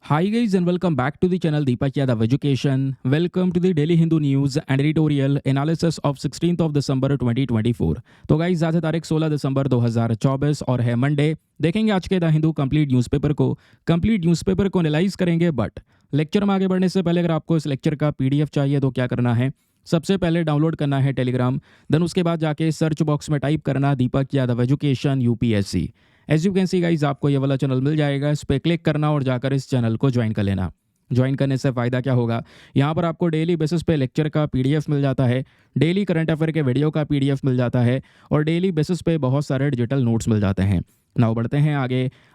Hi guys and welcome back to the channel Deepak Yadav Education. Welcome to the Daily Hindu News and Editorial Analysis of 16th of December 2024. तो guys आज है तारीख 16 दिसंबर 2024 और है Monday. देखेंगे आज के द हिंदू कंप्लीट न्यूज़पेपर को एनालाइज करेंगे। बट लेक्चर में आगे बढ़ने से पहले अगर आपको इस लेक्चर का पीडीएफ चाहिए तो क्या करना है, सबसे पहले डाउनलोड करना है टेलीग्राम, देन उसके बाद जाके सर्च बॉक्स में टाइप करना Deepak Yadav education UPSC. As you can see guys आपको ये वाला चैनल मिल जाएगा, इस पर क्लिक करना और जाकर इस चैनल को ज्वाइन कर लेना। ज्वाइन करने से फ़ायदा क्या होगा, यहाँ पर आपको डेली बेसिस पे लेक्चर का पीडीएफ मिल जाता है, डेली करंट अफेयर के वीडियो का पीडीएफ मिल जाता है और डेली बेसिस पे बहुत सारे डिजिटल नोट्स मिल जाते हैं। नाउ बढ़ते हैं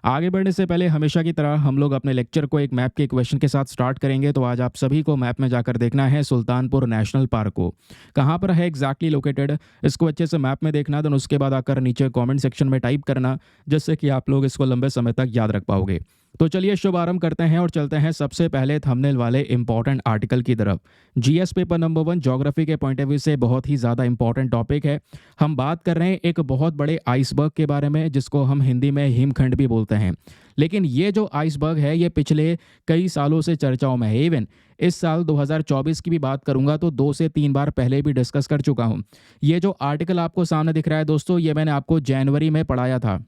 आगे बढ़ने से पहले हमेशा की तरह हम लोग अपने लेक्चर को एक मैप के क्वेश्चन के साथ स्टार्ट करेंगे। तो आज आप सभी को मैप में जाकर देखना है सुल्तानपुर नेशनल पार्क को कहाँ पर है एग्जैक्टली लोकेटेड, इसको अच्छे से मैप में देखना। देन उसके बाद आकर नीचे कमेंट सेक्शन में टाइप करना, जिससे कि आप लोग इसको लंबे समय तक याद रख पाओगे। तो चलिए शुभ आरंभ करते हैं और चलते हैं सबसे पहले थंबनेल वाले इंपॉर्टेंट आर्टिकल की तरफ। जीएस पेपर नंबर 1 ज्योग्राफी के पॉइंट ऑफ व्यू से बहुत ही ज़्यादा इंपॉर्टेंट टॉपिक है। हम बात कर रहे हैं एक बहुत बड़े आइसबर्ग के बारे में, जिसको हम हिंदी में हिमखंड भी बोलते हैं। लेकिन ये जो आइसबर्ग है ये पिछले कई सालों से चर्चाओं में है। इवन इस साल 2024 की भी बात करूंगा तो 2 से 3 बार पहले भी डिस्कस कर चुका हूं। ये जो आर्टिकल आपको सामने दिख रहा है दोस्तों, ये मैंने आपको जनवरी में पढ़ाया था,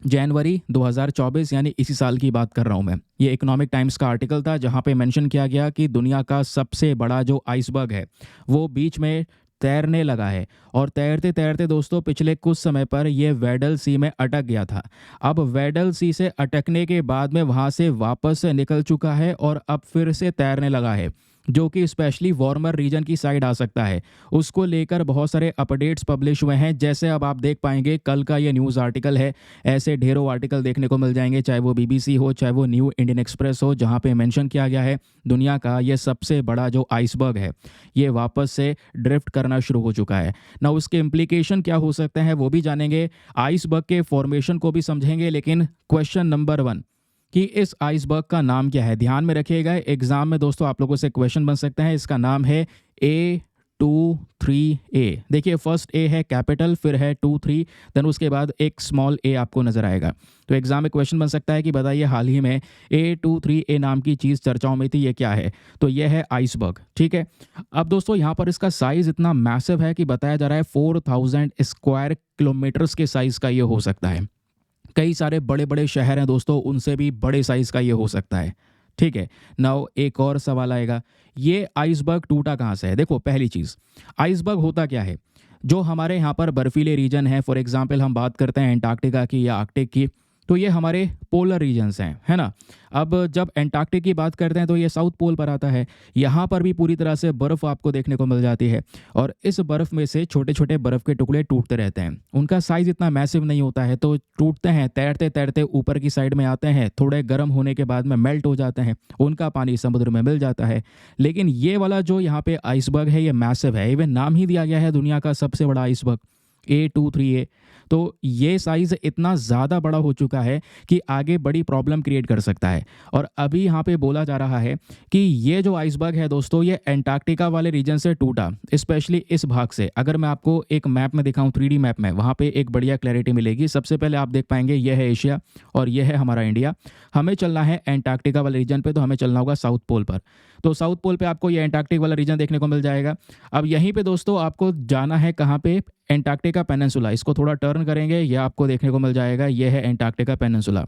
जनवरी 2024 यानी इसी साल की बात कर रहा हूं मैं। ये इकोनॉमिक टाइम्स का आर्टिकल था जहां पे मेंशन किया गया कि दुनिया का सबसे बड़ा जो आइसबर्ग है वो बीच में तैरने लगा है और तैरते तैरते दोस्तों पिछले कुछ समय पर ये वेडल सी में अटक गया था। अब वेडल सी से अटकने के बाद में वहाँ से वापस से निकल चुका है और अब फिर से तैरने लगा है, जो कि स्पेशली वार्मर रीजन की साइड आ सकता है। उसको लेकर बहुत सारे अपडेट्स पब्लिश हुए हैं, जैसे अब आप देख पाएंगे कल का ये न्यूज़ आर्टिकल है। ऐसे ढेरों आर्टिकल देखने को मिल जाएंगे, चाहे वो बीबीसी हो चाहे वो न्यू इंडियन एक्सप्रेस हो, जहाँ पे मेंशन किया गया है दुनिया का ये सबसे बड़ा जो आइसबर्ग है ये वापस से ड्रिफ्ट करना शुरू हो चुका है ना। उसके इम्प्लीकेशन क्या हो सकते हैं वो भी जानेंगे, आइसबर्ग के फॉर्मेशन को भी समझेंगे। लेकिन क्वेश्चन नंबर 1 कि इस आइसबर्ग का नाम क्या है, ध्यान में रखिएगा। एग्जाम में दोस्तों आप लोगों से क्वेश्चन बन सकते हैं। इसका नाम है A23A। देखिए फर्स्ट ए है कैपिटल, फिर है 23, देन उसके बाद एक स्मॉल ए आपको नजर आएगा। तो एग्जाम में क्वेश्चन बन सकता है कि बताइए हाल ही में A23A नाम की चीज़ चर्चाओं में थी, ये क्या है? तो ये है आइसबर्ग। ठीक है, अब दोस्तों यहाँ पर इसका साइज इतना मैसिव है कि बताया जा रहा है 4000 स्क्वायर किलोमीटर्स के साइज का ये हो सकता है। कई सारे बड़े बड़े शहर हैं दोस्तों, उनसे भी बड़े साइज का ये हो सकता है। ठीक है, नाउ एक और सवाल आएगा, ये आइसबर्ग टूटा कहाँ से है? देखो पहली चीज़, आइसबर्ग होता क्या है? जो हमारे यहाँ पर बर्फीले रीजन है, फॉर एग्जांपल हम बात करते हैं एंटार्क्टिका की या आर्कटिक की, तो ये हमारे पोलर रीजन्स हैं, है ना। अब जब एंटार्क्टिक की बात करते हैं तो ये साउथ पोल पर आता है। यहाँ पर भी पूरी तरह से बर्फ़ आपको देखने को मिल जाती है और इस बर्फ़ में से छोटे छोटे बर्फ़ के टुकड़े टूटते रहते हैं। उनका साइज़ इतना मैसिव नहीं होता है, तो टूटते हैं, तैरते तैरते ऊपर की साइड में आते हैं, थोड़े गर्म होने के बाद में मेल्ट हो जाते हैं, उनका पानी समुद्र में मिल जाता है। लेकिन ये वाला जो यहाँ पे आइसबर्ग है ये मैसिव है, इवन नाम ही दिया गया है दुनिया का सबसे बड़ा आइसबर्ग A23A। तो ये साइज़ इतना ज़्यादा बड़ा हो चुका है कि आगे बड़ी प्रॉब्लम क्रिएट कर सकता है। और अभी यहाँ पे बोला जा रहा है कि ये जो आइसबर्ग है दोस्तों ये एंटार्क्टिका वाले रीजन से टूटा, स्पेशली इस भाग से। अगर मैं आपको एक मैप में दिखाऊं 3D मैप में, वहाँ पे एक बढ़िया क्लैरिटी मिलेगी। सबसे पहले आप देख पाएंगे ये है एशिया और ये है हमारा इंडिया। हमें चलना है एंटार्क्टिका वाले रीजन पे, तो हमें चलना होगा साउथ पोल पर। तो साउथ पोल पे आपको ये एंटार्क्टिक वाला रीजन देखने को मिल जाएगा। अब यहीं पे दोस्तों आपको जाना है कहाँ पे, एंटार्क्टिका पेनिनसुला। इसको थोड़ा टर्न करेंगे, ये आपको देखने को मिल जाएगा, ये है एंटार्क्टिका पेनिनसुला।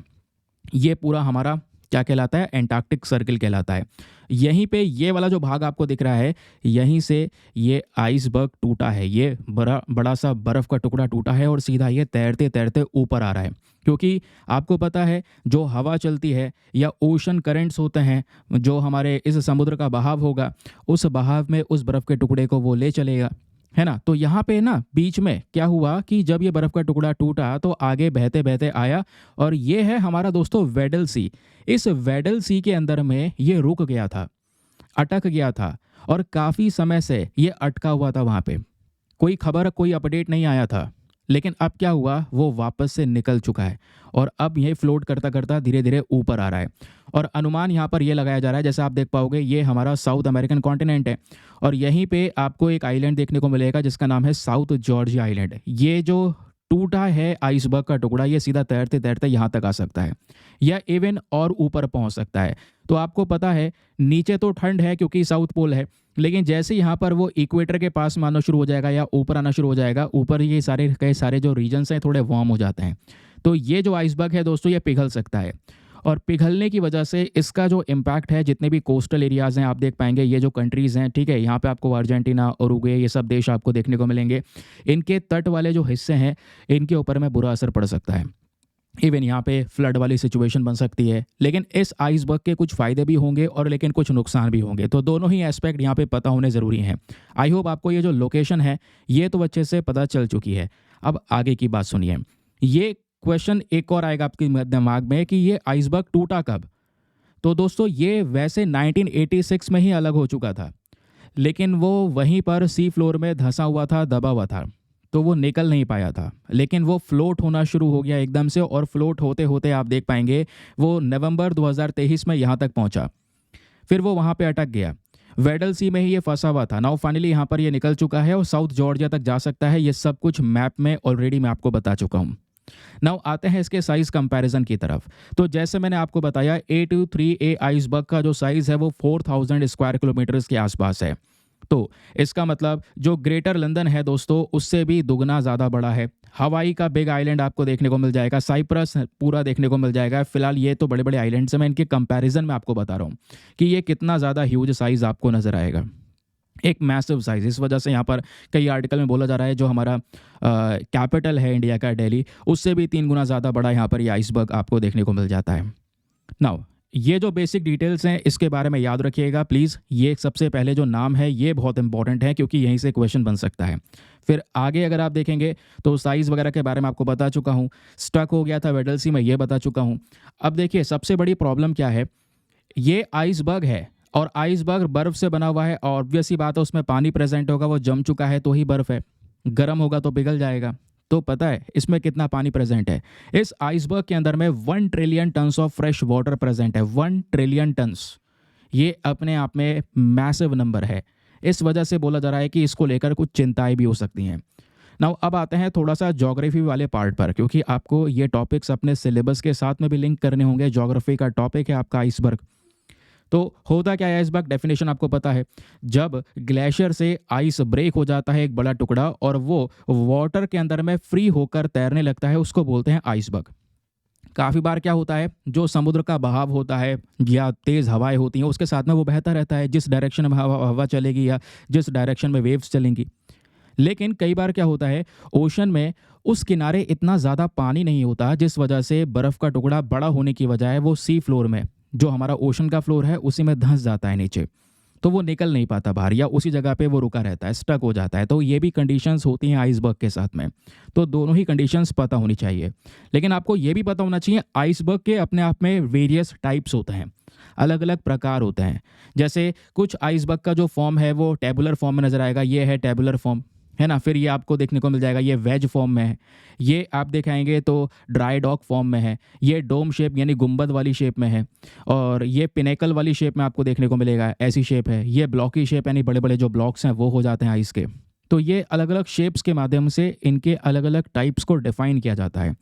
ये पूरा हमारा क्या कहलाता है, एंटार्क्टिक सर्किल कहलाता है। यहीं पे ये वाला जो भाग आपको दिख रहा है, यहीं से ये आइसबर्ग टूटा है। ये बड़ा सा बर्फ़ का टुकड़ा टूटा है और सीधा ये तैरते तैरते ऊपर आ रहा है। क्योंकि आपको पता है जो हवा चलती है या ओशन करंट्स होते हैं, जो हमारे इस समुद्र का बहाव होगा, उस बहाव में उस बर्फ़ के टुकड़े को वो ले चलेगा, है ना। तो यहाँ पे ना बीच में क्या हुआ कि जब ये बर्फ़ का टुकड़ा टूटा तो आगे बहते बहते आया और ये है हमारा दोस्तों वेडल सी। इस वेडल सी के अंदर में ये रुक गया था, अटक गया था और काफ़ी समय से ये अटका हुआ था। वहाँ पे कोई खबर कोई अपडेट नहीं आया था। लेकिन अब क्या हुआ, वो वापस से निकल चुका है और अब ये फ्लोट करता करता धीरे धीरे ऊपर आ रहा है। और अनुमान यहाँ पर ये लगाया जा रहा है, जैसे आप देख पाओगे ये हमारा साउथ अमेरिकन कॉन्टिनेंट है और यहीं पे आपको एक आइलैंड देखने को मिलेगा जिसका नाम है साउथ जॉर्जिया आइलैंड। ये जो टूटा है आइसबर्ग का टुकड़ा, ये सीधा तैरते तैरते यहाँ तक आ सकता है या इवन और ऊपर पहुँच सकता है। तो आपको पता है नीचे तो ठंड है क्योंकि साउथ पोल है, लेकिन जैसे यहाँ पर वो इक्वेटर के पास में आना शुरू हो जाएगा या ऊपर आना शुरू हो जाएगा, ऊपर ये सारे कई सारे जो रीजन्स हैं थोड़े वार्म हो जाते हैं। तो ये जो आइसबर्ग है दोस्तों, ये पिघल सकता है और पिघलने की वजह से इसका जो इम्पैक्ट है, जितने भी कोस्टल एरियाज़ हैं आप देख पाएंगे, ये जो कंट्रीज़ हैं, ठीक है, यहाँ पे आपको अर्जेंटीना, उरुग्वे, ये सब देश आपको देखने को मिलेंगे। इनके तट वाले जो हिस्से हैं, इनके ऊपर में बुरा असर पड़ सकता है। इवन यहाँ पे फ्लड वाली सिचुएशन बन सकती है। लेकिन इस आइसबर्ग के कुछ फ़ायदे भी होंगे और लेकिन कुछ नुकसान भी होंगे, तो दोनों ही एस्पेक्ट यहाँ पे पता होने ज़रूरी हैं। आई होप आपको ये जो लोकेशन है ये तो अच्छे से पता चल चुकी है। अब आगे की बात सुनिए। ये क्वेश्चन एक और आएगा आपके दिमाग में कि ये आइसबर्ग टूटा कब? तो दोस्तों ये वैसे 1986 में ही अलग हो चुका था, लेकिन वो वहीं पर सी फ्लोर में धंसा हुआ था, दबा हुआ था, तो वो निकल नहीं पाया था। लेकिन वो फ्लोट होना शुरू हो गया एकदम से, और फ्लोट होते होते आप देख पाएंगे वो नवंबर 2023 में यहाँ तक पहुँचा। फिर वो वहाँ पे अटक गया, वेडल सी में ही ये फंसा हुआ था। नाउ फाइनली यहाँ पर ये निकल चुका है और साउथ जॉर्जिया तक जा सकता है। ये सब कुछ मैप में ऑलरेडी मैं आपको बता चुका हूँ। नाउ आते हैं इसके साइज़ कंपैरिजन की तरफ। तो जैसे मैंने आपको बताया, A23A आइसबर्ग का जो साइज़ है वो 4000 स्क्वायर किलोमीटर्स के आसपास है। तो इसका मतलब जो ग्रेटर लंदन है दोस्तों, उससे भी दुगना ज़्यादा बड़ा है। हवाई का बिग आइलैंड आपको देखने को मिल जाएगा, साइप्रस पूरा देखने को मिल जाएगा। फिलहाल ये तो बड़े बड़े आइलैंड्स हैं, मैं इनके कंपैरिजन में आपको बता रहा हूँ कि ये कितना ज़्यादा ह्यूज साइज़ आपको नज़र आएगा। एक मैसिव साइज़, इस वजह से यहाँ पर कई आर्टिकल में बोला जा रहा है जो हमारा कैपिटल है इंडिया का, दिल्ली, उससे भी 3 गुना ज़्यादा बड़ा यहाँ पर ये आइसबर्ग आपको देखने को मिल जाता है। नाउ ये जो बेसिक डिटेल्स हैं इसके बारे में याद रखिएगा प्लीज़। ये सबसे पहले जो नाम है ये बहुत इंपॉर्टेंट है क्योंकि यहीं से क्वेश्चन बन सकता है। फिर आगे अगर आप देखेंगे तो साइज़ वगैरह के बारे में आपको बता चुका हूँ। स्टक हो गया था वेडल सी में, ये बता चुका हूँ। अब देखिए सबसे बड़ी प्रॉब्लम क्या है, ये आइसबर्ग है और आइसबर्ग बर्फ़ से बना हुआ है, और ऑब्वियस सी बात है उसमें पानी प्रेजेंट होगा, वो जम चुका है तो ही बर्फ़ है। गर्म होगा तो पिघल जाएगा। तो पता है इसमें कितना पानी प्रेजेंट है? इस आइसबर्ग के अंदर में 1 trillion tons of fresh water present है। 1 ट्रिलियन टन्स, ये अपने आप में मैसिव नंबर है। इस वजह से बोला जा रहा है कि इसको लेकर कुछ चिंताएं भी हो सकती हैं। नाउ अब आते हैं थोड़ा सा ज्योग्राफी वाले पार्ट पर, क्योंकि आपको ये टॉपिक्स अपने सिलेबस के साथ में भी लिंक करने होंगे। ज्योग्राफी का टॉपिक है आपका आइसबर्ग। तो होता क्या है आइसबर्ग, डेफिनेशन आपको पता है। जब ग्लेशियर से आइस ब्रेक हो जाता है एक बड़ा टुकड़ा और वो वाटर के अंदर में फ्री होकर तैरने लगता है, उसको बोलते हैं आइसबर्ग। काफ़ी बार क्या होता है, जो समुद्र का बहाव होता है या तेज़ हवाएं होती हैं उसके साथ में वो बहता रहता है, जिस डायरेक्शन में हवा चलेगी या जिस डायरेक्शन में वेव्स चलेंगी। लेकिन कई बार क्या होता है, ओशन में उस किनारे इतना ज़्यादा पानी नहीं होता, जिस वजह से बर्फ़ का टुकड़ा बड़ा होने की बजाय वो सी फ्लोर में, जो हमारा ओशन का फ्लोर है, उसी में धंस जाता है नीचे। तो वो निकल नहीं पाता बाहर या उसी जगह पे वो रुका रहता है, स्टक हो जाता है। तो ये भी कंडीशंस होती हैं आइसबर्ग के साथ में। तो दोनों ही कंडीशंस पता होनी चाहिए। लेकिन आपको ये भी पता होना चाहिए आइसबर्ग के अपने आप में वेरियस टाइप्स होते हैं, अलग अलग प्रकार होते हैं। जैसे कुछ आइसबर्ग का जो फॉर्म है वो टेबुलर फॉर्म में नज़र आएगा, ये है टेबुलर फॉर्म, है ना। फिर ये आपको देखने को मिल जाएगा ये वेज फॉर्म में है। ये आप दिखाएंगे तो ड्राई डॉक फॉर्म में है। ये डोम शेप यानी गुंबद वाली शेप में है। और ये पिनेकल वाली शेप में आपको देखने को मिलेगा, ऐसी शेप है। ये ब्लॉकी शेप यानी बड़े बड़े जो ब्लॉक्स हैं वो हो जाते हैं आइस के। तो ये अलग अलग शेप्स के माध्यम से इनके अलग अलग टाइप्स को डिफाइन किया जाता है।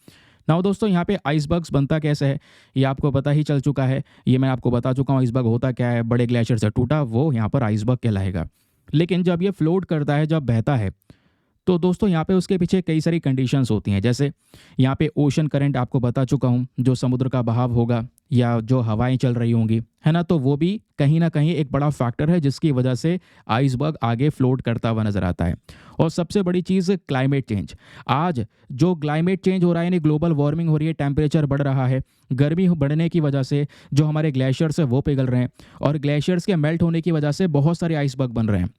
नाउ दोस्तों यहाँ पे आइसबर्ग्स बनता कैसे है ये आपको पता ही चल चुका है। ये मैं आपको बता चुका हूँ आइसबर्ग होता क्या है। बड़े ग्लेशियर से टूटा वो यहाँ पर आइसबर्ग कहलाएगा। लेकिन जब ये फ्लोट करता है, जब बहता है, तो दोस्तों यहाँ पे उसके पीछे कई सारी कंडीशंस होती हैं। जैसे यहाँ पे ओशन करंट आपको बता चुका हूँ, जो समुद्र का बहाव होगा या जो हवाएं चल रही होंगी, है ना, तो वो भी कहीं ना कहीं एक बड़ा फैक्टर है जिसकी वजह से आइसबर्ग आगे फ्लोट करता हुआ नजर आता है। और सबसे बड़ी चीज़ क्लाइमेट चेंज। आज जो क्लाइमेट चेंज हो रहा है यानी ग्लोबल वार्मिंग हो रही है, टेम्परेचर बढ़ रहा है, गर्मी बढ़ने की वजह से जो हमारे ग्लेशियर्स है वो पिघल रहे हैं, और ग्लेशियर्स के मेल्ट होने की वजह से बहुत सारे आइसबर्ग बन रहे हैं।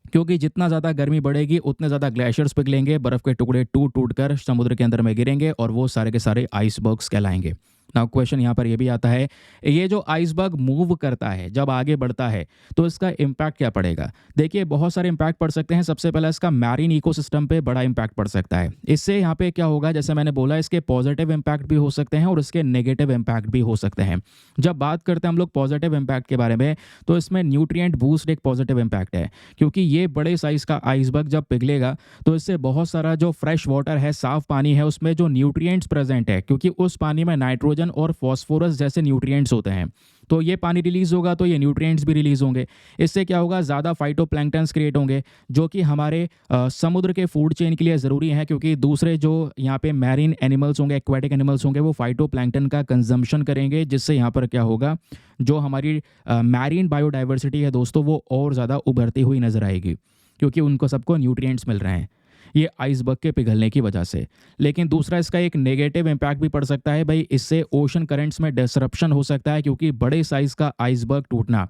क्योंकि जितना ज़्यादा गर्मी बढ़ेगी उतने ज़्यादा ग्लेशियर्स पिघलेंगे, बर्फ़ के टुकड़े टूट टूट कर समुद्र के अंदर में गिरेंगे और वो सारे के सारे आइसबर्ग्स कहलाएंगे। नाउ क्वेश्चन यहाँ पर ये भी आता है, ये जो आइसबर्ग मूव करता है जब आगे बढ़ता है तो इसका इम्पैक्ट क्या पड़ेगा? देखिए बहुत सारे इम्पैक्ट पड़ सकते हैं। सबसे पहला इसका मैरीन इकोसिस्टम पे बड़ा इम्पैक्ट पड़ सकता है। इससे यहाँ पे क्या होगा, जैसे मैंने बोला, इसके पॉजिटिव इम्पैक्ट भी हो सकते हैं और इसके नेगेटिव इम्पैक्ट भी हो सकते हैं। जब बात करते हैं हम लोग पॉजिटिव इम्पैक्ट के बारे में, तो इसमें न्यूट्रिएंट बूस्ट एक पॉजिटिव इम्पैक्ट है, क्योंकि ये बड़े साइज़ का आइसबर्ग जब पिघलेगा तो इससे बहुत सारा जो फ्रेश वाटर है, साफ पानी है, उसमें जो न्यूट्रिएंट्स प्रेजेंट है, क्योंकि उस पानी में नाइट्रोजन और फॉस्फोरस जैसे न्यूट्रिएंट्स होते हैं, तो ये पानी रिलीज होगा तो ये न्यूट्रिएंट्स भी रिलीज होंगे। इससे क्या होगा, ज़्यादा फाइटोप्लैंक्टन्स क्रिएट होंगे, जो कि हमारे समुद्र के फूड चेन के लिए ज़रूरी है, क्योंकि दूसरे जो यहाँ पे मैरीन एनिमल्स होंगे, एक्वाटिक एनिमल्स होंगे, वो फाइटोप्लैंक्टन का कंजम्पशन करेंगे, जिससे यहाँ पर क्या होगा, जो हमारी मैरीन बायोडाइवर्सिटी है दोस्तों, वो और ज़्यादा उभरती हुई नजर आएगी, क्योंकि उनको सबको न्यूट्रिएंट्स मिल रहे हैं ये आइसबर्ग के पिघलने की वजह से। लेकिन दूसरा इसका एक नेगेटिव इम्पैक्ट भी पड़ सकता है भाई, इससे ओशन करंट्स में डिसरप्शन हो सकता है, क्योंकि बड़े साइज़ का आइसबर्ग टूटना,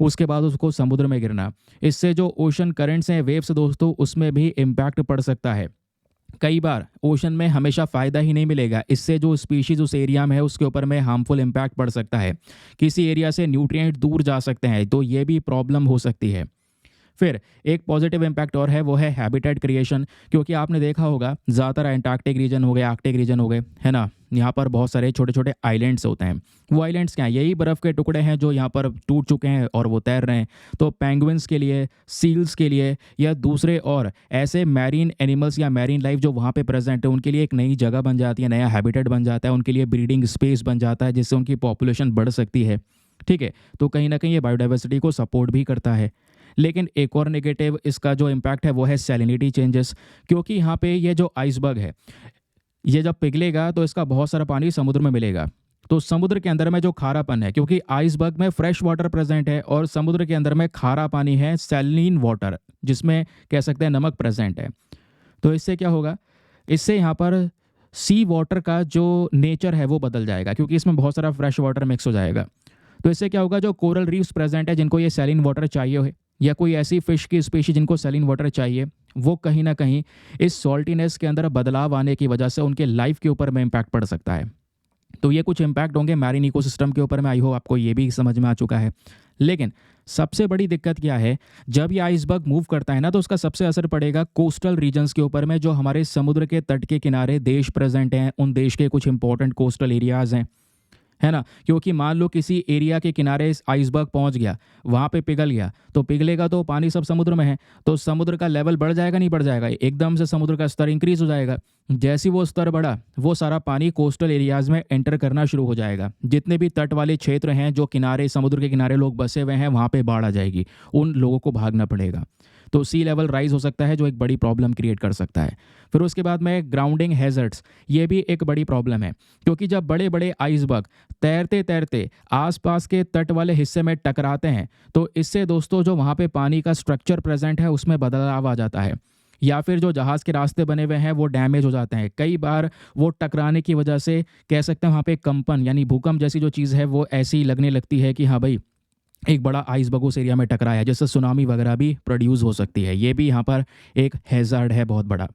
उसके बाद उसको समुद्र में गिरना, इससे जो ओशन करंट्स हैं, वेव्स दोस्तों, उसमें भी इम्पैक्ट पड़ सकता है। कई बार ओशन में हमेशा फ़ायदा ही नहीं मिलेगा, इससे जो स्पीशीज़ उस एरिया में है उसके ऊपर में हार्मफुल इम्पैक्ट पड़ सकता है, किसी एरिया से न्यूट्रिएंट दूर जा सकते हैं, तो ये भी प्रॉब्लम हो सकती है। फिर एक पॉजिटिव इम्पैक्ट और है, वो है हैबिटेट क्रिएशन, क्योंकि आपने देखा होगा ज़्यादातर एंटार्क्टिक रीजन हो गए, आर्कटिक रीजन हो गए, है ना, यहाँ पर बहुत सारे छोटे छोटे आइलैंड्स होते हैं। वो आइलैंड्स क्या हैं, यही बर्फ़ के टुकड़े हैं जो यहाँ पर टूट चुके हैं और वो तैर रहे हैं। तो पेंगुइन्स के लिए, सील्स के लिए, या दूसरे और ऐसे मैरीन एनिमल्स या मैरीन लाइफ जो वहाँ पे प्रेजेंट है, उनके लिए एक नई जगह बन जाती है, नया हैबिटेट बन जाता है, उनके लिए ब्रीडिंग स्पेस बन जाता है, जिससे उनकी पॉपुलेशन बढ़ सकती है। ठीक है, तो कहीं ना कहीं ये बायोडाइवर्सिटी को सपोर्ट भी करता है। लेकिन एक और नेगेटिव इसका जो इम्पैक्ट है वो है सैलिनिटी चेंजेस, क्योंकि यहाँ पे ये जो आइसबर्ग है, ये जब पिघलेगा तो इसका बहुत सारा पानी समुद्र में मिलेगा, तो समुद्र के अंदर में जो खारापन है, क्योंकि आइसबर्ग में फ्रेश वाटर प्रेजेंट है और समुद्र के अंदर में खारा पानी है, सैलिन वाटर, जिसमें कह सकते हैं नमक प्रेजेंट है। तो इससे क्या होगा, इससे यहाँ पर सी वाटर का जो नेचर है वो बदल जाएगा, क्योंकि इसमें बहुत सारा फ्रेश वाटर मिक्स हो जाएगा। तो इससे क्या होगा, जो कोरल रीफ्स प्रेजेंट है जिनको ये सैलिन वाटर चाहिए हो, या कोई ऐसी फिश की स्पीशीज जिनको सैलिन वाटर चाहिए, वो कहीं ना कहीं इस सॉल्टीनेस के अंदर बदलाव आने की वजह से उनके लाइफ के ऊपर में इम्पैक्ट पड़ सकता है। तो ये कुछ इम्पैक्ट होंगे मैरीन इकोसिस्टम के ऊपर में। आई होप आपको ये भी समझ में आ चुका है। लेकिन सबसे बड़ी दिक्कत क्या है, जब ये आइसबर्ग मूव करता है ना, तो उसका सबसे असर पड़ेगा कोस्टल रीजन्स के ऊपर में, जो हमारे समुद्र के तट के किनारे देश प्रेजेंट हैं, उन देश के कुछ इंपॉर्टेंट कोस्टल एरियाज हैं, है ना। क्योंकि मान लो किसी एरिया के किनारे आइसबर्ग पहुंच गया, वहां पे पिघल गया, तो पिघलेगा तो पानी सब समुद्र में है, तो समुद्र का लेवल बढ़ जाएगा, नहीं बढ़ जाएगा, एकदम से समुद्र का स्तर इंक्रीज हो जाएगा। जैसे वो स्तर बढ़ा, वो सारा पानी कोस्टल एरियाज में एंटर करना शुरू हो जाएगा। जितने भी तट वाले क्षेत्र हैं, जो किनारे, समुद्र के किनारे लोग बसे हुए हैं, वहां पे बाढ़ आ जाएगी, उन लोगों को भागना पड़ेगा। तो सी लेवल राइज हो सकता है, जो एक बड़ी प्रॉब्लम क्रिएट कर सकता है। फिर उसके बाद में ग्राउंडिंग हैजर्ड्स, ये भी एक बड़ी प्रॉब्लम है, क्योंकि जब बड़े बड़े आइसबर्ग तैरते तैरते आसपास के तट वाले हिस्से में टकराते हैं, तो इससे दोस्तों जो वहाँ पे पानी का स्ट्रक्चर प्रेजेंट है उसमें बदलाव आ जाता है, या फिर जो जहाज़ के रास्ते बने हुए हैं वो डैमेज हो जाते हैं। कई बार वो टकराने की वजह से कह सकते हैं वहाँ पे कंपन यानी भूकंप जैसी जो चीज़ है वो ऐसी लगने लगती है कि हाँ भाई एक बड़ा आइसबर्ग उस एरिया में टकराया, जिससे सुनामी वगैरह भी प्रोड्यूस हो सकती है। ये भी यहाँ पर एक हैज़ार्ड है बहुत बड़ा।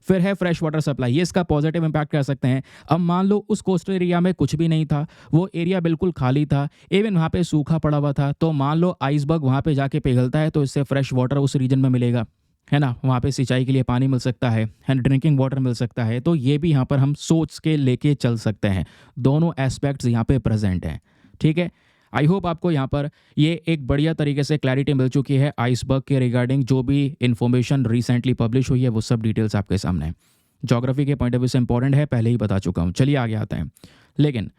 फिर है फ्रेश वाटर सप्लाई, ये इसका पॉजिटिव इम्पैक्ट कर सकते हैं। अब मान लो उस कोस्टल एरिया में कुछ भी नहीं था, वो एरिया बिल्कुल खाली था, इवन वहाँ पे सूखा पड़ा हुआ था, तो मान लो आइसबर्ग वहाँ पे जाके पिघलता है, तो इससे फ्रेश वाटर उस रीजन में मिलेगा, है ना। वहाँ पे सिंचाई के लिए पानी मिल सकता है, ड्रिंकिंग वाटर मिल सकता है। तो ये भी यहाँ पर हम सोच के लेके चल सकते हैं। दोनों एस्पेक्ट्स यहाँ पे प्रेजेंट हैं, ठीक है। आई होप आपको यहाँ पर ये एक बढ़िया तरीके से क्लैरिटी मिल चुकी है आइसबर्ग के रिगार्डिंग। जो भी इन्फॉर्मेशन रिसेंटली पब्लिश हुई है वो सब डिटेल्स आपके सामने हैं। ज्योग्राफी के पॉइंट ऑफ व्यू से इंपॉर्टेंट है, पहले ही बता चुका हूँ। चलिए आगे आते हैं। लेकिन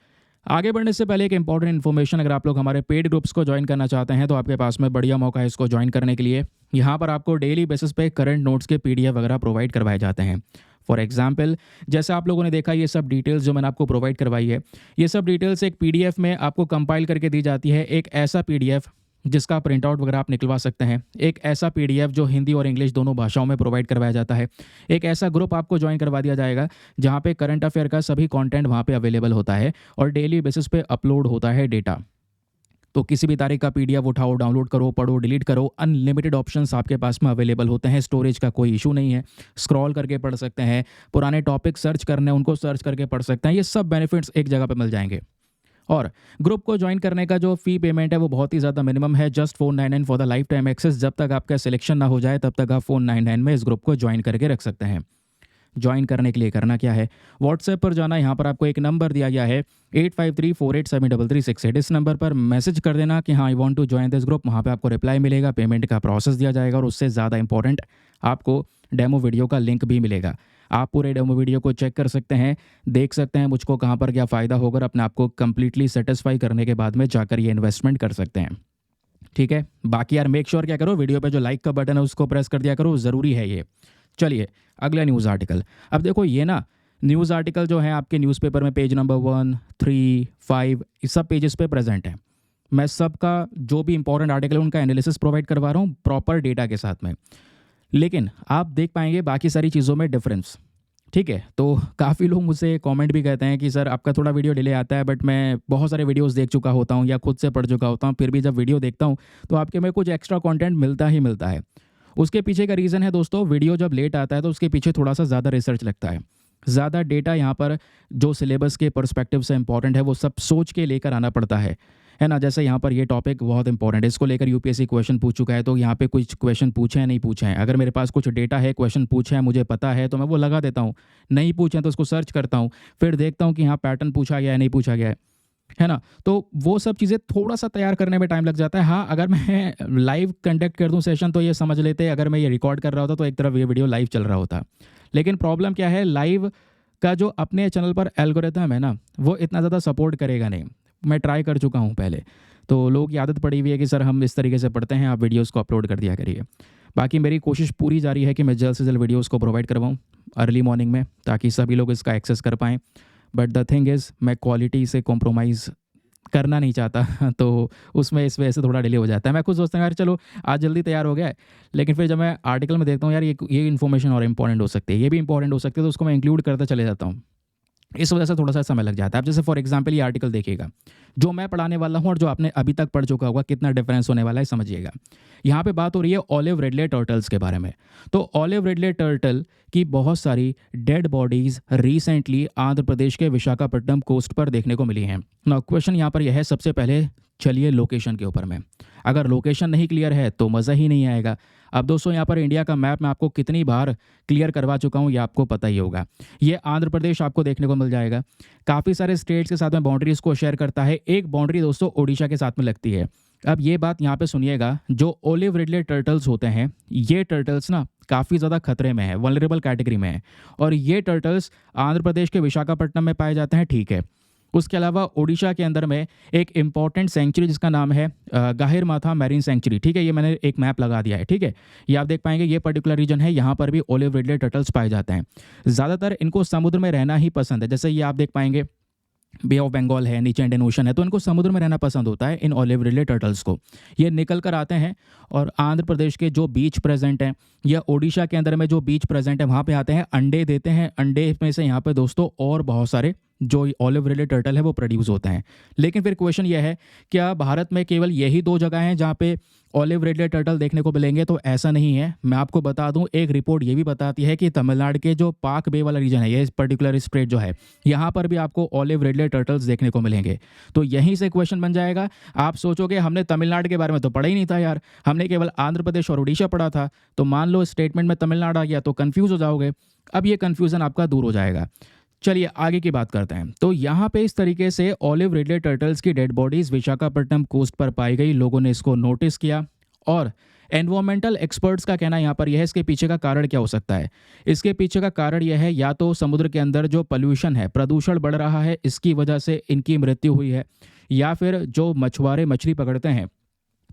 आगे बढ़ने से पहले एक इंपॉर्टेंट इन्फॉर्मेशन, अगर आप लोग हमारे पेड ग्रुप्स को ज्वाइन करना चाहते हैं तो आपके पास में बढ़िया मौका है इसको ज्वाइन करने के लिए। यहाँ पर आपको डेली बेसिस पे करंट नोट्स के PDF वगैरह प्रोवाइड करवाए जाते हैं। फॉर एग्जाम्पल, जैसे आप लोगों ने देखा ये सब डिटेल्स जो मैंने आपको प्रोवाइड करवाई है, ये सब डिटेल्स एक PDF में आपको कंपाइल करके दी जाती है। एक ऐसा PDF जिसका प्रिंट आउट वगैरह आप निकलवा सकते हैं, एक ऐसा PDF जो हिंदी और इंग्लिश दोनों भाषाओं में प्रोवाइड करवाया जाता है, एक ऐसा ग्रुप आपको ज्वाइन करवा दिया जाएगा जहाँ पे करंट अफेयर का सभी कंटेंट वहाँ पे अवेलेबल होता है और डेली बेसिस पे अपलोड होता है डेटा। तो किसी भी तारीख का पीडीएफ उठाओ, डाउनलोड करो, पढ़ो, डिलीट करो, अनलिमिटेड ऑप्शंस आपके पास में अवेलेबल होते हैं। स्टोरेज का कोई इशू नहीं है, स्क्रॉल करके पढ़ सकते हैं, पुराने टॉपिक सर्च करने उनको सर्च करके पढ़ सकते हैं। ये सब बेनिफिट्स एक जगह पे मिल जाएंगे। और ग्रुप को ज्वाइन करने का जो फ़ी पेमेंट है वो बहुत ही ज़्यादा मिनिमम है, just 499 for the lifetime access. जब तक आपका सिलेक्शन ना हो जाए तब तक आप 499 में इस ग्रुप को ज्वाइन करके रख सकते हैं। ज्वाइन करने के लिए करना क्या है, व्हाट्सएप पर जाना, यहाँ पर आपको एक नंबर दिया गया है 8534873368। इस नंबर पर मैसेज कर देना कि हाँ I want to join this group. वहाँ पे आपको रिप्लाई मिलेगा, पेमेंट का प्रोसेस दिया जाएगा और उससे ज़्यादा इंपॉर्टेंट आपको डेमो वीडियो का लिंक भी मिलेगा। आप पूरे डेमो वीडियो को चेक कर सकते हैं, देख सकते हैं मुझको कहाँ पर क्या फ़ायदा होगा और अपने आप को कंप्लीटली सेटिस्फाई करने के बाद में जाकर ये इन्वेस्टमेंट कर सकते हैं। ठीक है, बाकी यार मेक श्योर क्या करो, वीडियो पे जो लाइक का बटन है उसको प्रेस कर दिया करो, ज़रूरी है ये। चलिए अगला न्यूज़ आर्टिकल। अब देखो ये ना न्यूज़ आर्टिकल जो है आपके न्यूज़पेपर में पेज नंबर 1, 3, 5 इस सब पेजेस पे प्रेजेंट है। मैं सबका जो भी इंपॉर्टेंट आर्टिकल है उनका एनालिसिस प्रोवाइड करवा रहा हूँ प्रॉपर डेटा के साथ में, लेकिन आप देख पाएंगे बाकी सारी चीज़ों में डिफरेंस। ठीक है, तो काफ़ी लोग मुझसे कमेंट भी कहते हैं कि सर आपका थोड़ा वीडियो डिले आता है, बट मैं बहुत सारे वीडियोस देख चुका होता हूँ या खुद से पढ़ चुका होता हूँ, फिर भी जब वीडियो देखता हूँ तो आपके में कुछ एक्स्ट्रा कंटेंट मिलता ही मिलता है। उसके पीछे का रीज़न है दोस्तों, वीडियो जब लेट आता है तो उसके पीछे थोड़ा सा ज़्यादा रिसर्च लगता है, ज़्यादा डेटा यहाँ पर जो सिलेबस के पर्सपेक्टिव से इंपॉर्टेंट है वो सब सोच के लेकर आना पड़ता है ना। जैसे यहाँ पर ये टॉपिक बहुत इंपॉर्टेंट है, इसको लेकर यूपीएससी क्वेश्चन पूछ चुका है, तो यहाँ पे कुछ क्वेश्चन पूछे हैं नहीं पूछे हैं, अगर मेरे पास कुछ डेटा है, क्वेश्चन पूछे हैं, मुझे पता है तो मैं वो लगा देता हूँ, नहीं पूछे हैं तो उसको सर्च करता हूँ, फिर देखता हूँ कि यहाँ पैटर्न पूछा गया है नहीं पूछा गया है ना। तो वो सब चीज़ें थोड़ा सा तैयार करने में टाइम लग जाता है। हाँ, अगर मैं लाइव कंडक्ट कर दूँ सेशन तो ये समझ लेते, अगर मैं ये रिकॉर्ड कर रहा होता तो एक तरफ ये वीडियो लाइव चल रहा होता। लेकिन प्रॉब्लम क्या है, लाइव का जो अपने चैनल पर एल्गोरिथम है ना वो इतना ज़्यादा सपोर्ट करेगा नहीं। मैं ट्राई कर चुका हूँ पहले, तो लोग की आदत पड़ी हुई है कि सर हम इस तरीके से पढ़ते हैं, आप वीडियोस को अपलोड कर दिया करिए। बाकी मेरी कोशिश पूरी जारी है कि मैं जल्द से जल्द वीडियोस को प्रोवाइड करवाऊँ अर्ली मॉर्निंग में, ताकि सभी लोग इसका एक्सेस कर पाएँ। बट द थिंग इज़ मैं क्वालिटी से कॉम्प्रोमाइज़ करना नहीं चाहता तो उसमें इस वजह से थोड़ा डिले हो जाता है। मैं खुद सोचता हूँ यार चलो आज जल्दी तैयार हो गया है, लेकिन फिर जब मैं आर्टिकल में देखता हूँ यार ये इन्फॉर्मेशन और इंपॉर्टेंट हो सकती है, ये भी इंपॉर्टेंट हो सकती है, तो उसको मैं इंक्लूड करते चले जाता हूँ। इस वजह से थोड़ा सा समय लग जाता है। अब जैसे फॉर एग्जांपल ये आर्टिकल देखिएगा, जो मैं पढ़ाने वाला हूँ और जो आपने अभी तक पढ़ चुका होगा, कितना डिफरेंस होने वाला है समझिएगा। यहाँ पे बात हो रही है ऑलिव रिडले टर्टल्स के बारे में। तो ऑलिव रिडले टर्टल की बहुत सारी dead bodies recently Andhra Pradesh के विशाखापट्टनम कोस्ट पर देखने को मिली हैं। नाउ क्वेश्चन यहाँ पर यह है, सबसे पहले चलिए लोकेशन के ऊपर में, अगर लोकेशन नहीं क्लियर है तो मज़ा ही नहीं आएगा। अब दोस्तों यहाँ पर इंडिया का मैप मैं आपको कितनी बार क्लियर करवा चुका हूँ ये आपको पता ही होगा। ये आंध्र प्रदेश आपको देखने को मिल जाएगा, काफ़ी सारे स्टेट्स के साथ में बाउंड्रीज को शेयर करता है। एक बाउंड्री दोस्तों ओडिशा के साथ में लगती है। अब ये बात यहाँ पे सुनिएगा, जो ऑलिव रिडले टर्टल्स होते हैं ये टर्टल्स ना काफ़ी ज़्यादा खतरे में है, वल्नरेबल कैटेगरी में है, और ये टर्टल्स आंध्र प्रदेश के विशाखापट्टनम में पाए जाते हैं। ठीक है, उसके अलावा ओडिशा के अंदर में एक इम्पॉर्टेंट सेंचुरी जिसका नाम है गाहिर माथा मैरीन सेंचुरी। ठीक है, ये मैंने एक मैप लगा दिया है। ठीक है, ये आप देख पाएंगे, ये पर्टिकुलर रीजन है, यहाँ पर भी ऑलिव रिडले टर्टल्स पाए जाते हैं। ज़्यादातर इनको समुद्र में रहना ही पसंद है। जैसे ये आप देख पाएंगे बे ऑफ बंगाल है, नीचे इंडियन ओशन है, तो इनको समुद्र में रहना पसंद होता है इन ऑलिव रिडले टर्टल्स को। ये निकल कर आते हैं और आंध्र प्रदेश के जो बीच प्रेजेंट हैं या ओडिशा के अंदर में जो बीच प्रेजेंट है वहाँ पे आते हैं, अंडे देते हैं। अंडे में से यहाँ पे दोस्तों और बहुत सारे जो ऑलिव रिडले टर्टल है वो प्रोड्यूस होते हैं। लेकिन फिर क्वेश्चन ये है, क्या भारत में केवल यही 2 जगह हैं जहाँ पे ऑलिव रिडले टर्टल देखने को मिलेंगे? तो ऐसा नहीं है। मैं आपको बता दूं, एक रिपोर्ट ये भी बताती है कि तमिलनाडु के जो पाक बे वाला रीजन है, ये पर्टिकुलर स्ट्रेट जो है, यहाँ पर भी आपको ऑलिव रिडले टर्टल्स देखने को मिलेंगे। तो यहीं से क्वेश्चन बन जाएगा। आप सोचोगे हमने तमिलनाडु के बारे में तो पढ़ा ही नहीं था यार, हमने केवल आंध्र प्रदेश और उड़ीसा पढ़ा था, तो मान लो स्टेटमेंट में तमिलनाडु आ गया तो कन्फ्यूज हो जाओगे। अब ये कन्फ्यूजन आपका दूर हो जाएगा। चलिए आगे की बात करते हैं। तो यहाँ पे इस तरीके से ऑलिव रिडले टर्टल्स की डेड बॉडीज विशाखापट्टनम कोस्ट पर पाई गई। लोगों ने इसको नोटिस किया और एनवायरमेंटल एक्सपर्ट्स का कहना यहाँ पर यह है, इसके पीछे का कारण क्या हो सकता है? इसके पीछे का कारण यह है, या तो समुद्र के अंदर जो पोल्यूशन है, प्रदूषण बढ़ रहा है, इसकी वजह से इनकी मृत्यु हुई है, या फिर जो मछुआरे मछली पकड़ते हैं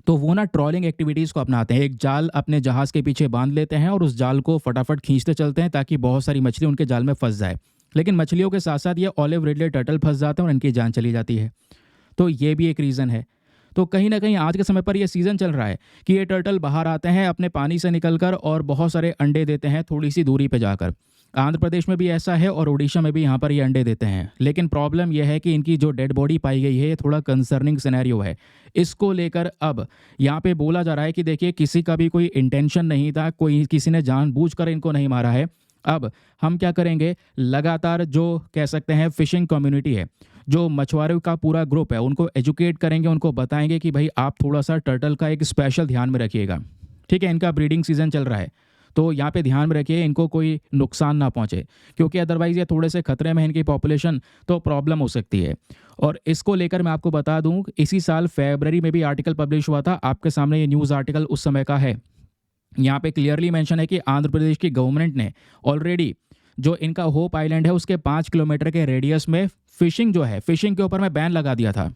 तो वो ना ट्रॉलिंग एक्टिविटीज़ को अपनाते हैं। एक जाल अपने जहाज़ के पीछे बांध लेते हैं और उस जाल को फटाफट खींचते चलते हैं ताकि बहुत सारी मछली उनके जाल में फंस जाए। लेकिन मछलियों के साथ साथ ये ऑलिव रिडले टर्टल फंस जाते हैं और इनकी जान चली जाती है। तो ये भी एक रीज़न है। तो कहीं ना कहीं आज के समय पर ये सीज़न चल रहा है कि ये टर्टल बाहर आते हैं अपने पानी से निकलकर और बहुत सारे अंडे देते हैं थोड़ी सी दूरी पे जाकर। आंध्र प्रदेश में भी ऐसा है और उड़ीसा में भी यहाँ पर ये अंडे देते हैं। लेकिन प्रॉब्लम यह है कि इनकी जो डेड बॉडी पाई गई है ये थोड़ा कंसर्निंग सिनेरियो है। इसको लेकर अब यहाँ पे बोला जा रहा है कि देखिए किसी का भी कोई इंटेंशन नहीं था, कोई किसी ने जानबूझकर इनको नहीं मारा है। अब हम क्या करेंगे, लगातार जो कह सकते हैं फिशिंग कम्युनिटी है, जो मछुआरों का पूरा ग्रुप है, उनको एजुकेट करेंगे, उनको बताएंगे कि भाई आप थोड़ा सा टर्टल का एक स्पेशल ध्यान में रखिएगा। ठीक है, इनका ब्रीडिंग सीजन चल रहा है तो यहाँ पे ध्यान में रखिए इनको कोई नुकसान ना पहुँचे, क्योंकि अदरवाइज़ ये थोड़े से खतरे में है इनकी पॉपुलेशन, तो प्रॉब्लम हो सकती है। और इसको लेकर मैं आपको बता दूं, इसी साल फरवरी में भी आर्टिकल पब्लिश हुआ था, आपके सामने ये न्यूज़ आर्टिकल उस समय का है। यहाँ पे क्लियरली मेंशन है कि आंध्र प्रदेश की गवर्नमेंट ने ऑलरेडी जो इनका होप आइलैंड है उसके 5 किलोमीटर के रेडियस में फिशिंग जो है, फिशिंग के ऊपर में बैन लगा दिया था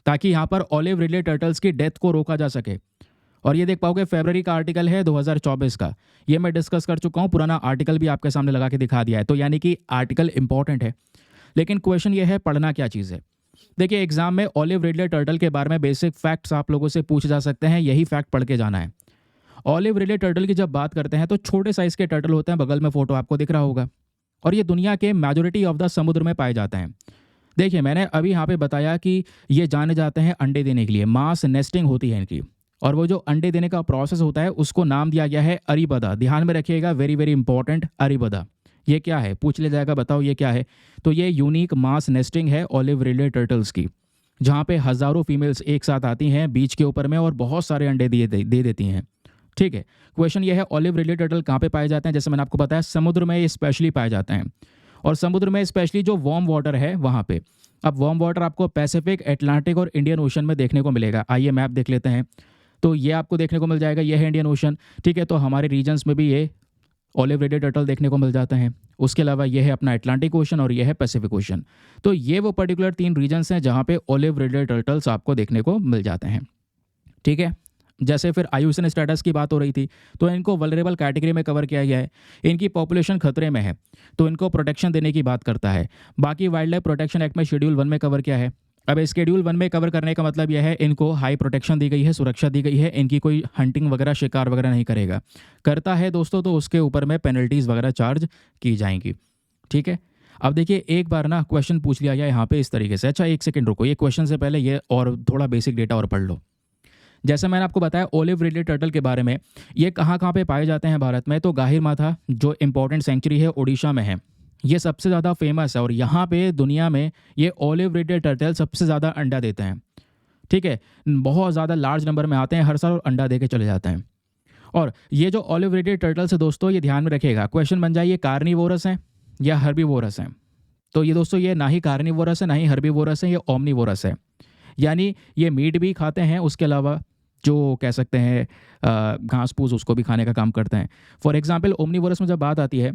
ताकि यहाँ पर ऑलिव रिडले टर्टल्स की डेथ को रोका जा सके। और ये देख पाओगे फरवरी का आर्टिकल है 2024 का, ये मैं डिस्कस कर चुका हूँ, पुराना आर्टिकल भी आपके सामने लगा के दिखा दिया है। तो यानी कि आर्टिकल इंपॉर्टेंट है। लेकिन क्वेश्चन ये है पढ़ना क्या चीज़ है। देखिए एग्जाम में ऑलिव रिडले टर्टल के बारे में बेसिक फैक्ट्स आप लोगों से पूछे जा सकते हैं, यही फैक्ट पढ़ के जाना है। ऑलिव रिडले टर्टल की जब बात करते हैं तो छोटे साइज के टर्टल होते हैं, बगल में फोटो आपको दिख रहा होगा, और ये दुनिया के मेजोरिटी ऑफ द समुद्र में पाए जाते हैं। देखिए मैंने अभी यहाँ पे बताया कि ये जाने जाते हैं अंडे देने के लिए, मास नेस्टिंग होती है इनकी, और वो जो अंडे देने का प्रोसेस होता है उसको नाम दिया गया है अरीबदा। ध्यान में रखिएगा, वेरी वेरी इंपॉर्टेंट, अरीबदा। ये क्या है पूछ लिया जाएगा, बताओ ये क्या है, तो ये यूनिक मास नेस्टिंग है ऑलिव रिडले टर्टल्स की, जहाँ पे हज़ारों फीमेल्स एक साथ आती हैं बीच के ऊपर में और बहुत सारे अंडे दे देती हैं। ठीक है, क्वेश्चन ये है ऑलिव रिडले टर्टल कहाँ पे पाए जाते हैं। जैसे मैंने आपको बताया समुद्र में ये स्पेशली पाए जाते हैं, और समुद्र में स्पेशली जो वार्म वाटर है वहाँ पे। अब वार्म वाटर आपको पैसिफिक, अटलांटिक और इंडियन ओशन में देखने को मिलेगा। आइए मैप देख लेते हैं, तो ये आपको देखने को मिल जाएगा, ये है इंडियन ओशन। ठीक है, तो हमारे रीजन्स में भी ये ऑलिव रिडले टर्टल देखने को मिल जाते हैं। उसके अलावा ये है अपना अटलांटिक ओशन और ये है पैसिफिक ओशन। तो ये वो पर्टिकुलर 3 रीजन्स हैं जहाँ पे ऑलिव रिडले टर्टल्स आपको देखने को मिल जाते हैं। ठीक है, जैसे फिर आयुषन स्टेटस की बात हो रही थी, तो इनको वल्नरेबल कैटेगरी में कवर किया गया है। इनकी पॉपुलेशन खतरे में है तो इनको प्रोटेक्शन देने की बात करता है। बाकी वाइल्ड लाइफ प्रोटेक्शन एक्ट में शेड्यूल 1 में कवर किया है। अब शेड्यूल 1 में कवर करने का मतलब यह है इनको हाई प्रोटेक्शन दी गई है, सुरक्षा दी गई है, इनकी कोई हंटिंग वगैरह, शिकार वगैरह नहीं करेगा। करता है दोस्तों तो उसके ऊपर में पेनल्टीज़ वगैरह चार्ज की जाएंगी। ठीक है, अब देखिए एक बार ना क्वेश्चन पूछ लिया गया यहाँ पे इस तरीके से। अच्छा एक सेकंड रुको, ये क्वेश्चन से पहले ये और थोड़ा बेसिक डेटा और पढ़ लो। जैसे मैंने आपको बताया ऑलिव रिडले टर्टल के बारे में, ये कहाँ कहाँ पे पाए जाते हैं भारत में, तो गाहिर माथा जो इंपॉर्टेंट सेंचुरी है उड़ीसा में है, ये सबसे ज़्यादा फेमस है, और यहाँ पे दुनिया में ये ऑलिव रिडले टर्टल सबसे ज़्यादा अंडा देते हैं। ठीक है, बहुत ज़्यादा लार्ज नंबर में आते हैं हर साल और अंडा दे के चले जाते हैं। और ये जो ऑलिव रिडले टर्टल्स है दोस्तों, ये ध्यान में रखिएगा, क्वेश्चन बन जाए ये कार्निवोरस हैं या हर्बीवोरस हैं। तो ये दोस्तों ये ना ही कार्निवोरस है ना ही हर्बीवोरस है, ये ओमनीवोरस है। यानी ये मीट भी खाते हैं, उसके अलावा जो कह सकते हैं घास फूस उसको भी खाने का काम करते हैं। फॉर एग्जांपल ओमनीवोरस में जब बात आती है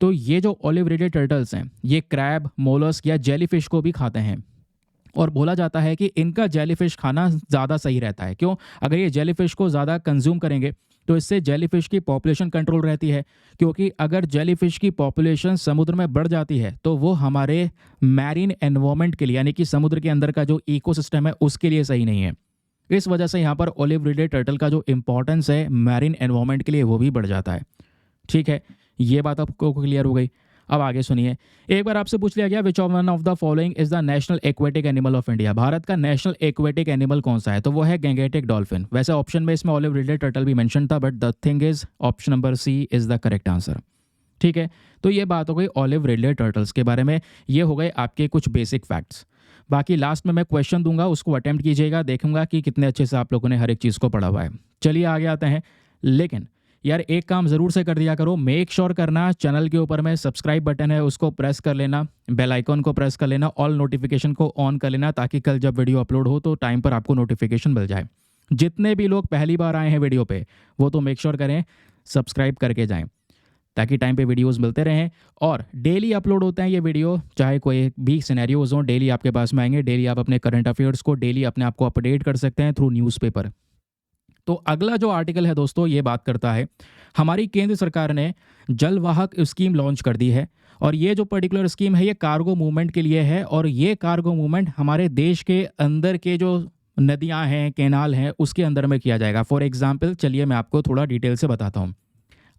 तो ये जो ऑलिव रिडले टर्टल्स हैं ये क्रैब, मोलस्क या जेलीफिश को भी खाते हैं, और बोला जाता है कि इनका जेलीफिश खाना ज़्यादा सही रहता है। क्यों? अगर ये जेलीफिश को ज़्यादा कंज्यूम करेंगे तो इससे जेलीफिश की पॉपुलेशन कंट्रोल रहती है, क्योंकि अगर जेलीफिश की पॉपुलेशन समुद्र में बढ़ जाती है तो वो हमारे मैरीन एनवायरनमेंट के लिए, यानी कि समुद्र के अंदर का जो इकोसिस्टम है उसके लिए सही नहीं है। इस वजह से यहाँ पर ऑलिव रिडले टर्टल का जो इंपॉर्टेंस है मैरीन एनवायरनमेंट के लिए वो भी बढ़ जाता है। ठीक है, ये बात आपको क्लियर हो गई। अब आगे सुनिए, एक बार आपसे पूछ लिया गया which one of the following is the national aquatic animal of India. Bharat का नेशनल एक्वेटिक एनिमल कौन सा है, तो वो है गैंगेटिक डॉल्फिन। वैसे ऑप्शन में इसमें ऑलिव रिडले टर्टल भी मेंशन था, but the thing is option number C is the correct answer. ठीक है, तो ये बात हो गई ऑलिव रिडले टर्टल्स के बारे में, ये हो गए आपके कुछ बेसिक फैक्ट्स। बाकी लास्ट में मैं क्वेश्चन दूंगा, उसको अटेम्प्ट कीजिएगा, देखूंगा कि कितने अच्छे से आप लोगों ने हर एक चीज़ को पढ़ा हुआ है। चलिए आगे आते हैं, लेकिन यार एक काम ज़रूर से कर दिया करो, मेक श्योर करना चैनल के ऊपर में सब्सक्राइब बटन है उसको प्रेस कर लेना, बेल आइकन को प्रेस कर लेना, ऑल नोटिफिकेशन को ऑन कर लेना, ताकि कल जब वीडियो अपलोड हो तो टाइम पर आपको नोटिफिकेशन मिल जाए। जितने भी लोग पहली बार आए हैं वीडियो पे वो तो मेक श्योर करें सब्सक्राइब करके जाएँ, ताकि टाइम पे वीडियोस मिलते रहें। और डेली अपलोड होते हैं ये वीडियो, चाहे कोई भी सिनेरियोज हों डेली आपके पास में आएंगे। डेली आप अपने करंट अफेयर्स को डेली अपने आप को अपडेट कर सकते हैं थ्रू न्यूज़पेपर। तो अगला जो आर्टिकल है दोस्तों ये बात करता है, हमारी केंद्र सरकार ने जलवाहक स्कीम लॉन्च कर दी है, और ये जो पर्टिकुलर स्कीम है ये कार्गो मूवमेंट के लिए है, और ये कार्गो मूवमेंट हमारे देश के अंदर के जो नदियाँ हैं, कैनाल हैं, उसके अंदर में किया जाएगा। फॉर एग्ज़ाम्पल चलिए मैं आपको थोड़ा डिटेल से बताता हूँ।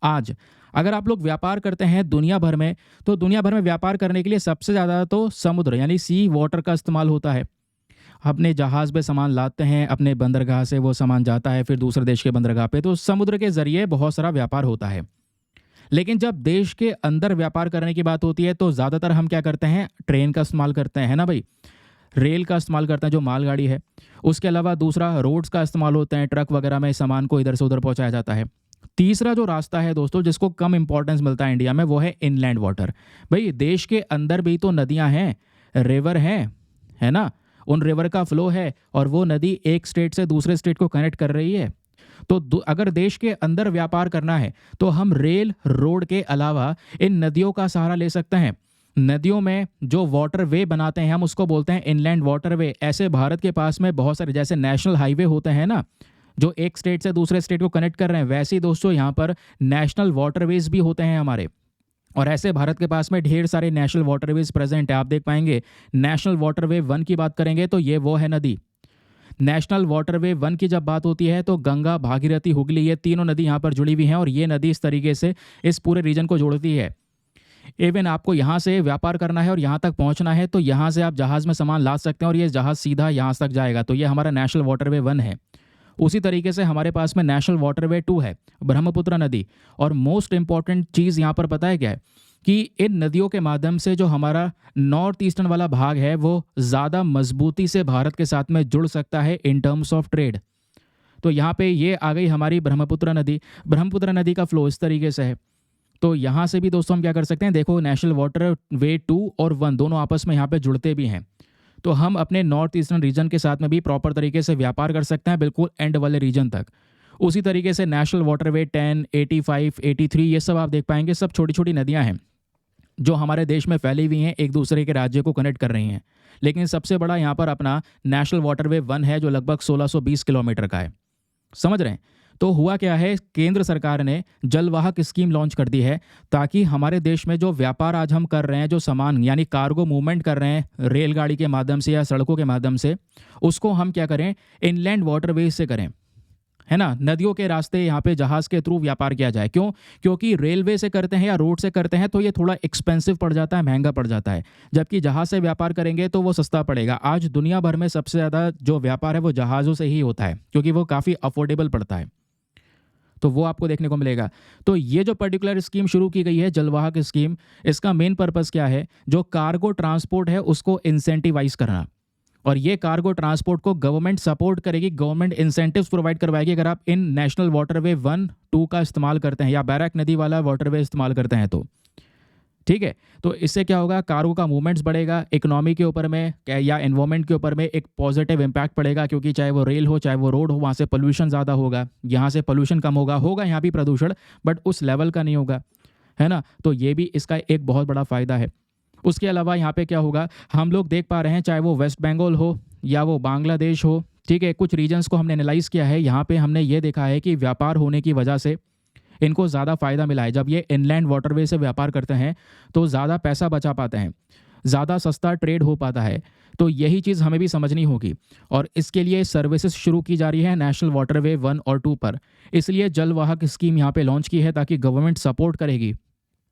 आज अगर आप लोग व्यापार करते हैं दुनिया भर में, तो दुनिया भर में व्यापार करने के लिए सबसे ज़्यादा तो समुद्र यानी सी वाटर का इस्तेमाल होता है। अपने जहाज़ पे सामान लाते हैं, अपने बंदरगाह से वो सामान जाता है फिर दूसरे देश के बंदरगाह पे, तो समुद्र के ज़रिए बहुत सारा व्यापार होता है। लेकिन जब देश के अंदर व्यापार करने की बात होती है तो ज़्यादातर हम क्या करते हैं, ट्रेन का इस्तेमाल करते हैं, है ना भाई? रेल का इस्तेमाल करते हैं जो मालगाड़ी है। उसके अलावा दूसरा रोड्स का इस्तेमाल होता है, ट्रक वगैरह में सामान को इधर से उधर पहुँचाया जाता है। तीसरा जो रास्ता है दोस्तों जिसको कम इम्पोर्टेंस मिलता है इंडिया में, वो है इनलैंड वाटर। भई देश के अंदर भी तो नदियाँ हैं, रिवर हैं, है ना? उन रिवर का फ्लो है और वो नदी एक स्टेट से दूसरे स्टेट को कनेक्ट कर रही है। तो अगर देश के अंदर व्यापार करना है तो हम रेल रोड के अलावा इन नदियों का सहारा ले सकते हैं। नदियों में जो वाटर वे बनाते हैं हम उसको बोलते हैं इनलैंड वाटर वे। ऐसे भारत के पास में बहुत सारे जैसे नेशनल हाईवे होते हैं ना, जो एक स्टेट से दूसरे स्टेट को कनेक्ट कर रहे हैं, वैसे ही दोस्तों यहाँ पर नेशनल वाटरवेज भी होते हैं हमारे। और ऐसे भारत के पास में ढेर सारे नेशनल वाटरवेज प्रेजेंट है। आप देख पाएंगे नेशनल वाटरवे वन की बात करेंगे तो ये वो है नदी। नेशनल वाटरवे वन की जब बात होती है तो गंगा, भागीरथी, हुगली, ये तीनों नदी यहाँ पर जुड़ी हुई हैं और ये नदी इस तरीके से इस पूरे रीजन को जोड़ती है। इवन आपको यहाँ से व्यापार करना है और यहाँ तक पहुँचना है तो यहाँ से आप जहाज़ में सामान ला सकते हैं और ये जहाज़ सीधा यहाँ तक जाएगा। तो ये हमारा नेशनल वाटरवे वन है। उसी तरीके से हमारे पास में नेशनल वाटरवे टू है, ब्रह्मपुत्र नदी। और मोस्ट इंपॉर्टेंट चीज़ यहाँ पर पता है क्या है, कि इन नदियों के माध्यम से जो हमारा नॉर्थ ईस्टर्न वाला भाग है वो ज़्यादा मजबूती से भारत के साथ में जुड़ सकता है इन टर्म्स ऑफ ट्रेड। तो यहाँ पे ये आ गई हमारी ब्रह्मपुत्र नदी। ब्रह्मपुत्र नदी का फ्लो इस तरीके से है। तो यहाँ से भी दोस्तों हम क्या कर सकते हैं, देखो नेशनल वाटर वे टू और वन दोनों आपस में यहाँ पे जुड़ते भी हैं। तो हम अपने नॉर्थ ईस्टर्न रीजन के साथ में भी प्रॉपर तरीके से व्यापार कर सकते हैं, बिल्कुल एंड वाले रीजन तक। उसी तरीके से नेशनल वाटरवे 10, 85, 83 ये सब आप देख पाएंगे, सब छोटी छोटी नदियां हैं जो हमारे देश में फैली हुई हैं, एक दूसरे के राज्य को कनेक्ट कर रही हैं। लेकिन सबसे बड़ा यहाँ पर अपना नेशनल वाटरवे वन है जो लगभग 1620 किलोमीटर का है। समझ रहे हैं? तो हुआ क्या है, केंद्र सरकार ने जलवाहक स्कीम लॉन्च कर दी है ताकि हमारे देश में जो व्यापार आज हम कर रहे हैं, जो सामान यानी कार्गो मूवमेंट कर रहे हैं रेलगाड़ी के माध्यम से या सड़कों के माध्यम से, उसको हम क्या करें, इनलैंड वाटरवेज से करें, है ना? नदियों के रास्ते यहाँ पे जहाज़ के थ्रू व्यापार किया जाए। क्यों? क्योंकि रेलवे से करते हैं या रोड से करते हैं तो ये थोड़ा एक्सपेंसिव पड़ जाता है, महंगा पड़ जाता है। जबकि जहाज़ से व्यापार करेंगे तो वो सस्ता पड़ेगा। आज दुनिया भर में सबसे ज़्यादा जो व्यापार है वो जहाज़ों से ही होता है क्योंकि वो काफ़ी अफोर्डेबल पड़ता है। तो वो आपको देखने को मिलेगा। तो ये जो पर्टिकुलर स्कीम शुरू की गई है जलवाहक स्कीम, इसका मेन पर्पस क्या है, जो कार्गो ट्रांसपोर्ट है उसको इंसेंटिवाइज करना। और ये कार्गो ट्रांसपोर्ट को गवर्नमेंट सपोर्ट करेगी, गवर्नमेंट इंसेंटिव्स प्रोवाइड करवाएगी अगर आप इन नेशनल वाटरवे 1, 2 का इस्तेमाल करते हैं या बैराक नदी वाला वाटरवे इस्तेमाल करते हैं तो। ठीक है, तो इससे क्या होगा, कार्गो का मूवमेंट्स बढ़ेगा, इकोनॉमी के ऊपर में या एनवायरनमेंट के ऊपर में एक पॉजिटिव इम्पैक्ट पड़ेगा क्योंकि चाहे वो रेल हो चाहे वो रोड हो, वहाँ से पोल्यूशन ज़्यादा होगा, यहाँ से पोल्यूशन कम होगा यहाँ भी प्रदूषण, बट उस लेवल का नहीं होगा, है ना? तो ये भी इसका एक बहुत बड़ा फ़ायदा है। उसके अलावा यहाँ पे क्या होगा, हम लोग देख पा रहे हैं चाहे वो वेस्ट बंगाल हो या वो बांग्लादेश हो, ठीक है, कुछ रीजन्स को हमने एनालाइज़ किया है, यहाँ पे हमने ये देखा है कि व्यापार होने की वजह से इनको ज़्यादा फ़ायदा मिला है। जब ये इनलैंड वाटरवे से व्यापार करते हैं तो ज़्यादा पैसा बचा पाते हैं, ज़्यादा सस्ता ट्रेड हो पाता है। तो यही चीज़ हमें भी समझनी होगी और इसके लिए सर्विसेज शुरू की जा रही है नेशनल वाटरवे 1 और 2 पर। इसलिए जलवाहक स्कीम यहाँ पे लॉन्च की है ताकि गवर्नमेंट सपोर्ट करेगी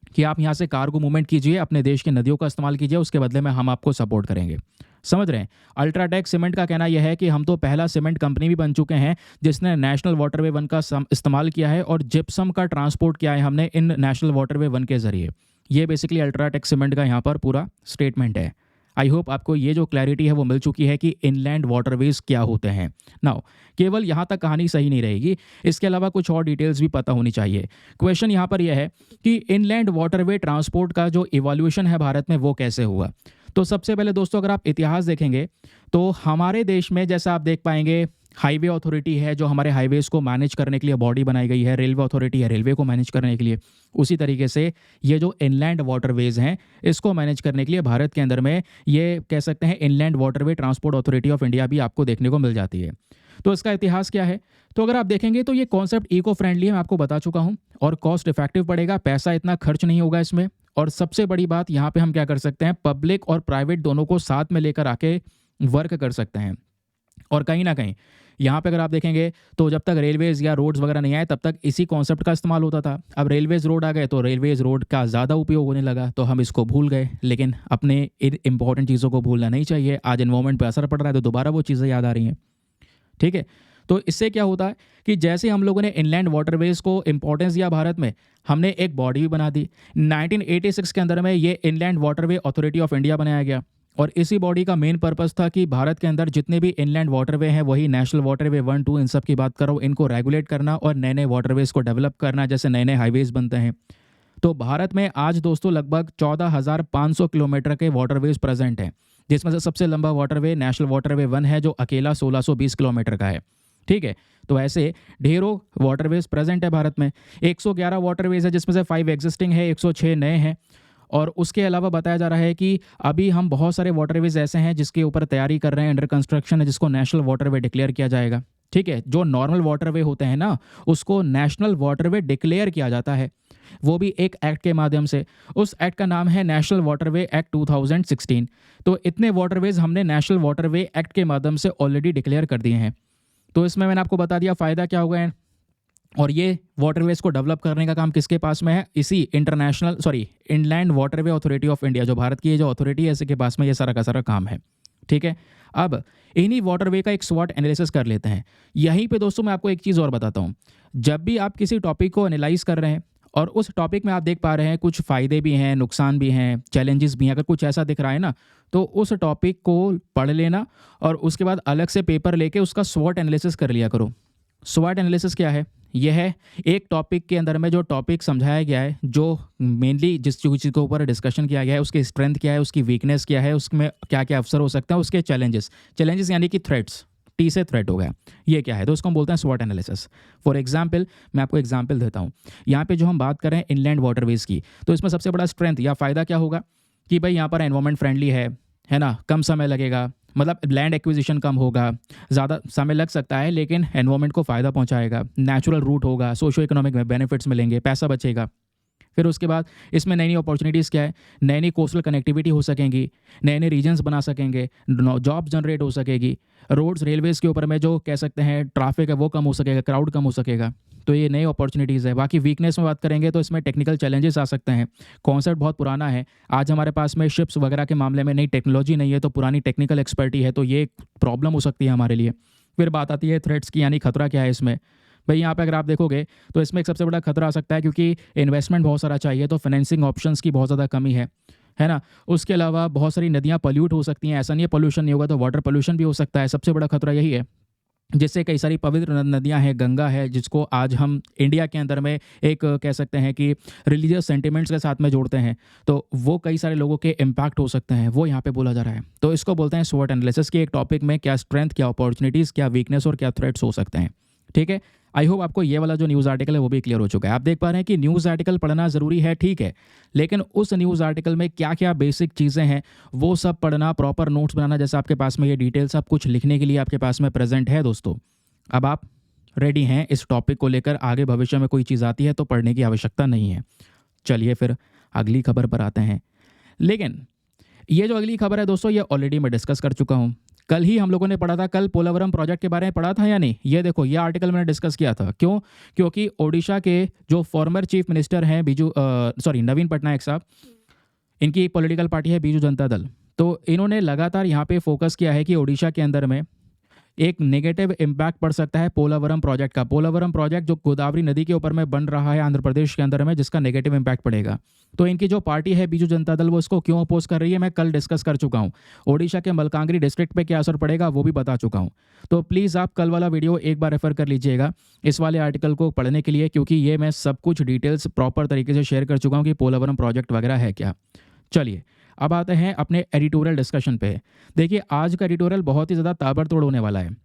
कि आप यहाँ से कार्गो मूवमेंट कीजिए, अपने देश की नदियों का इस्तेमाल कीजिए, उसके बदले में हम आपको सपोर्ट करेंगे। समझ रहे हैं? अल्ट्राटेक सीमेंट का कहना यह है कि हम तो पहला सीमेंट कंपनी भी बन चुके हैं जिसने नेशनल वाटरवे 1 का इस्तेमाल किया है और जिप्सम का ट्रांसपोर्ट किया है हमने इन नेशनल वाटरवे 1 के ज़रिए। ये बेसिकली अल्ट्राटेक सीमेंट का यहाँ पर पूरा स्टेटमेंट है। आई होप आपको ये जो क्लैरिटी है वो मिल चुकी है कि इनलैंड वाटरवेज क्या होते हैं। नाउ केवल यहाँ तक कहानी सही नहीं रहेगी, इसके अलावा कुछ और डिटेल्स भी पता होनी चाहिए। क्वेश्चन यहाँ पर यह है कि इनलैंड वाटरवे ट्रांसपोर्ट का जो इवोल्यूशन है भारत में वो कैसे हुआ। तो सबसे पहले दोस्तों अगर आप इतिहास देखेंगे तो हमारे देश में जैसा आप देख पाएंगे हाईवे अथॉरिटी है जो हमारे हाईवेज़ को मैनेज करने के लिए बॉडी बनाई गई है, रेलवे अथॉरिटी है रेलवे को मैनेज करने के लिए। उसी तरीके से ये जो इनलैंड वाटरवेज हैं इसको मैनेज करने के लिए भारत के अंदर में ये कह सकते हैं inland waterway transport authority of India भी आपको देखने को मिल जाती है। तो इसका इतिहास क्या है, तो अगर आप देखेंगे तो ये कॉन्सेप्ट इको फ्रेंडली है, मैं आपको बता चुका हूँ, और कॉस्ट इफेक्टिव पड़ेगा, पैसा इतना खर्च नहीं होगा इसमें। और सबसे बड़ी बात यहाँ पे हम क्या कर सकते हैं, पब्लिक और प्राइवेट दोनों को साथ में लेकर आके वर्क कर सकते हैं। और कहीं ना कहीं यहाँ पे अगर आप देखेंगे तो जब तक रेलवेज़ या रोड्स वगैरह नहीं आए तब तक इसी कॉन्सेप्ट का इस्तेमाल होता था। अब रेलवेज़ रोड आ गए तो रेलवेज़ रोड का ज़्यादा उपयोग होने लगा तो हम इसको भूल गए। लेकिन अपने इन इंपॉर्टेंट चीज़ों को भूलना नहीं चाहिए। आज एनवायरनमेंट पे असर पड़ रहा है तो दोबारा वो चीज़ें याद आ रही हैं। ठीक है, तो इससे क्या होता है कि जैसे हम लोगों ने इनलैंड वाटरवेज को इंपॉर्टेंस दिया भारत में, हमने एक बॉडी भी बना दी। 1986 के अंदर में ये inland waterway authority of India बनाया गया और इसी बॉडी का मेन पर्पस था कि भारत के अंदर जितने भी इनलैंड वाटरवे हैं, वही नेशनल वाटरवे 1 2 इन सब की बात करो, इनको रेगुलेट करना और नए नए वाटरवेज को डेवलप करना, जैसे नए नए हाईवेज बनते हैं। तो भारत में आज दोस्तों लगभग 14,500 किलोमीटर के वाटरवेज प्रेजेंट हैं, जिसमें से सबसे लंबा वाटरवे नेशनल वाटरवे 1 है जो अकेला 1620 किलोमीटर का है। ठीक है, तो ऐसे ढेरों वाटरवेज प्रेजेंट है भारत में। 111 वाटरवेज है जिसमें से 5 एग्जिस्टिंग है, 106 नए हैं। और उसके अलावा बताया जा रहा है कि अभी हम बहुत सारे वाटरवेज ऐसे हैं जिसके ऊपर तैयारी कर रहे हैं, अंडर कंस्ट्रक्शन है, जिसको नेशनल वाटरवे डिक्लेयर किया जाएगा। ठीक है, जो नॉर्मल वाटरवे होते हैं ना, उसको नेशनल वाटरवे डिक्लेयर किया जाता है, वो भी एक एक्ट के माध्यम से। उस एक्ट का नाम है नेशनल वाटरवे एक्ट 2016। तो इतने वाटरवेज हमने नेशनल वाटरवे एक्ट के माध्यम से ऑलरेडी डिक्लेयर कर दिए हैं। तो इसमें मैंने आपको बता दिया फ़ायदा क्या होगा। और ये वाटरवेज को डेवलप करने का काम किसके पास में है? इसी inland waterway authority of India, जो भारत की ये जो अथॉरिटी है, इसी के पास में ये सारा का सारा काम है। ठीक है, अब इन्हीं वाटरवे का एक स्वॉट एनालिसिस कर लेते हैं। यहीं पे दोस्तों मैं आपको एक चीज़ और बताता हूँ। जब भी आप किसी टॉपिक को एनालाइज कर रहे हैं और उस टॉपिक में आप देख पा रहे हैं कुछ फ़ायदे भी हैं, नुकसान भी हैं, चैलेंजेस भी हैं, अगर कुछ ऐसा दिख रहा है ना, तो उस टॉपिक को पढ़ लेना और उसके बाद अलग से पेपर लेके उसका स्वॉट एनालिसिस कर लिया करो। स्वॉट एनालिसिस क्या है? यह है एक टॉपिक के अंदर में जो टॉपिक समझाया गया है, जो मेनली जिस चीज़ के ऊपर डिस्कशन किया गया है, उसकी स्ट्रेंथ क्या है, उसकी वीकनेस क्या है, उसमें क्या क्या अवसर हो सकते हैं, उसके चैलेंजेस यानी कि थ्रेट्स। टी से थ्रेट हो गया, ये क्या है? तो उसको हम बोलते हैं स्वॉट एनालिसिस। फॉर एग्जाम्पल, मैं आपको एग्जाम्पल देता हूँ। यहाँ पे जो हम बात कर रहे हैं इनलैंड वाटरवेज की, तो इसमें सबसे बड़ा स्ट्रेंथ या फ़ायदा क्या होगा कि भाई यहाँ पर एनवायरमेंट फ्रेंडली है ना, कम समय लगेगा, मतलब लैंड एक्विजिशन कम होगा, ज़्यादा समय लग सकता है लेकिन एनवायरमेंट को फ़ायदा पहुंचाएगा, नेचुरल रूट होगा, सोशो इकोनॉमिक में बेनिफिट्स मिलेंगे, पैसा बचेगा। फिर उसके बाद इसमें नई नई अपॉर्चुनिटीज़ क्या है? नई नई कोस्टल कनेक्टिविटी हो सकेंगी, नए नए रीजन्स बना सकेंगे, जॉब जनरेट हो सकेगी, रोड्स रेलवेज़ के ऊपर में जो कह सकते हैं ट्रैफिक है वो कम हो सकेगा, क्राउड कम हो सकेगा। तो ये नई अपॉर्चुनिटीज़ है। बाकी वीकनेस में बात करेंगे तो इसमें टेक्निकल चैलेंजेस आ सकते हैं। कॉन्सेप्ट बहुत पुराना है, आज हमारे पास में शिप्स वगैरह के मामले में नई टेक्नोलॉजी नहीं है, तो पुरानी टेक्निकल एक्सपर्टी है, तो ये एक प्रॉब्लम हो सकती है हमारे लिए। फिर बात आती है थ्रेट्स की, यानी खतरा क्या है इसमें। भाई यहाँ पे अगर आप देखोगे तो इसमें एक सबसे बड़ा खतरा आ सकता है, क्योंकि इन्वेस्टमेंट बहुत सारा चाहिए, तो फाइनेंसिंग ऑप्शंस की बहुत ज़्यादा कमी है ना। उसके अलावा बहुत सारी नदियाँ पॉल्यूट हो सकती हैं, ऐसा नहीं है पोल्यूशन नहीं होगा, तो वाटर पोल्यूशन भी हो सकता है। सबसे बड़ा खतरा यही है, जिससे कई सारी पवित्र नदियां हैं, गंगा है, जिसको आज हम इंडिया के अंदर में एक कह सकते हैं कि रिलीजियस सेंटिमेंट्स के साथ में जोड़ते हैं, तो वो कई सारे लोगों के इम्पैक्ट हो सकते हैं, वो यहाँ पे बोला जा रहा है। तो इसको बोलते हैं स्वॉट एनालिसिस की, एक टॉपिक में क्या स्ट्रेंथ, क्या अपॉर्चुनिटीज़, क्या वीकनेस और क्या थ्रेट्स हो सकते हैं। ठीक है, आई होप आपको ये वाला जो न्यूज़ आर्टिकल है वो भी क्लियर हो चुका है। आप देख पा रहे हैं कि न्यूज़ आर्टिकल पढ़ना ज़रूरी है, ठीक है, लेकिन उस न्यूज़ आर्टिकल में क्या क्या बेसिक चीज़ें हैं वो सब पढ़ना, प्रॉपर नोट्स बनाना, जैसे आपके पास में ये डिटेल सब कुछ लिखने के लिए आपके पास में प्रेजेंट है। दोस्तों, अब आप रेडी हैं इस टॉपिक को लेकर, आगे भविष्य में कोई चीज़ आती है तो पढ़ने की आवश्यकता नहीं है। चलिए फिर अगली खबर पर आते हैं। लेकिन ये जो अगली खबर है दोस्तों, ये ऑलरेडी मैं डिस्कस कर चुका हूँ। कल ही हम लोगों ने पढ़ा था, कल पोलावरम प्रोजेक्ट के बारे में पढ़ा था या नहीं? ये देखो, ये आर्टिकल मैंने डिस्कस किया था। क्यों? क्योंकि ओडिशा के जो फॉर्मर चीफ मिनिस्टर हैं नवीन पटनायक साहब, इनकी एक पॉलिटिकल पार्टी है बीजू जनता दल, तो इन्होंने लगातार यहाँ पे फोकस किया है कि ओडिशा के अंदर में एक नेगेटिव इम्पैक्ट पड़ सकता है पोलावरम प्रोजेक्ट का। पोलावरम प्रोजेक्ट जो गोदावरी नदी के ऊपर में बन रहा है आंध्र प्रदेश के अंदर में, जिसका नेगेटिव इम्पैक्ट पड़ेगा। तो इनकी जो पार्टी है बीजू जनता दल, वो इसको क्यों अपोज कर रही है, मैं कल डिस्कस कर चुका हूँ। ओडिशा के मलकांगिरी डिस्ट्रिक्ट पे क्या असर पड़ेगा वो भी बता चुका हूँ। तो प्लीज़ आप कल वाला वीडियो एक बार रेफर कर लीजिएगा इस वाले आर्टिकल को पढ़ने के लिए, क्योंकि ये मैं सब कुछ डिटेल्स प्रॉपर तरीके से शेयर कर चुका हूँ कि पोलावरम प्रोजेक्ट वगैरह है क्या। चलिए अब आते हैं अपने एडिटोरियल डिस्कशन पे। देखिए, आज का एडिटोरियल बहुत ही ज़्यादा ताबड़तोड़ होने वाला है।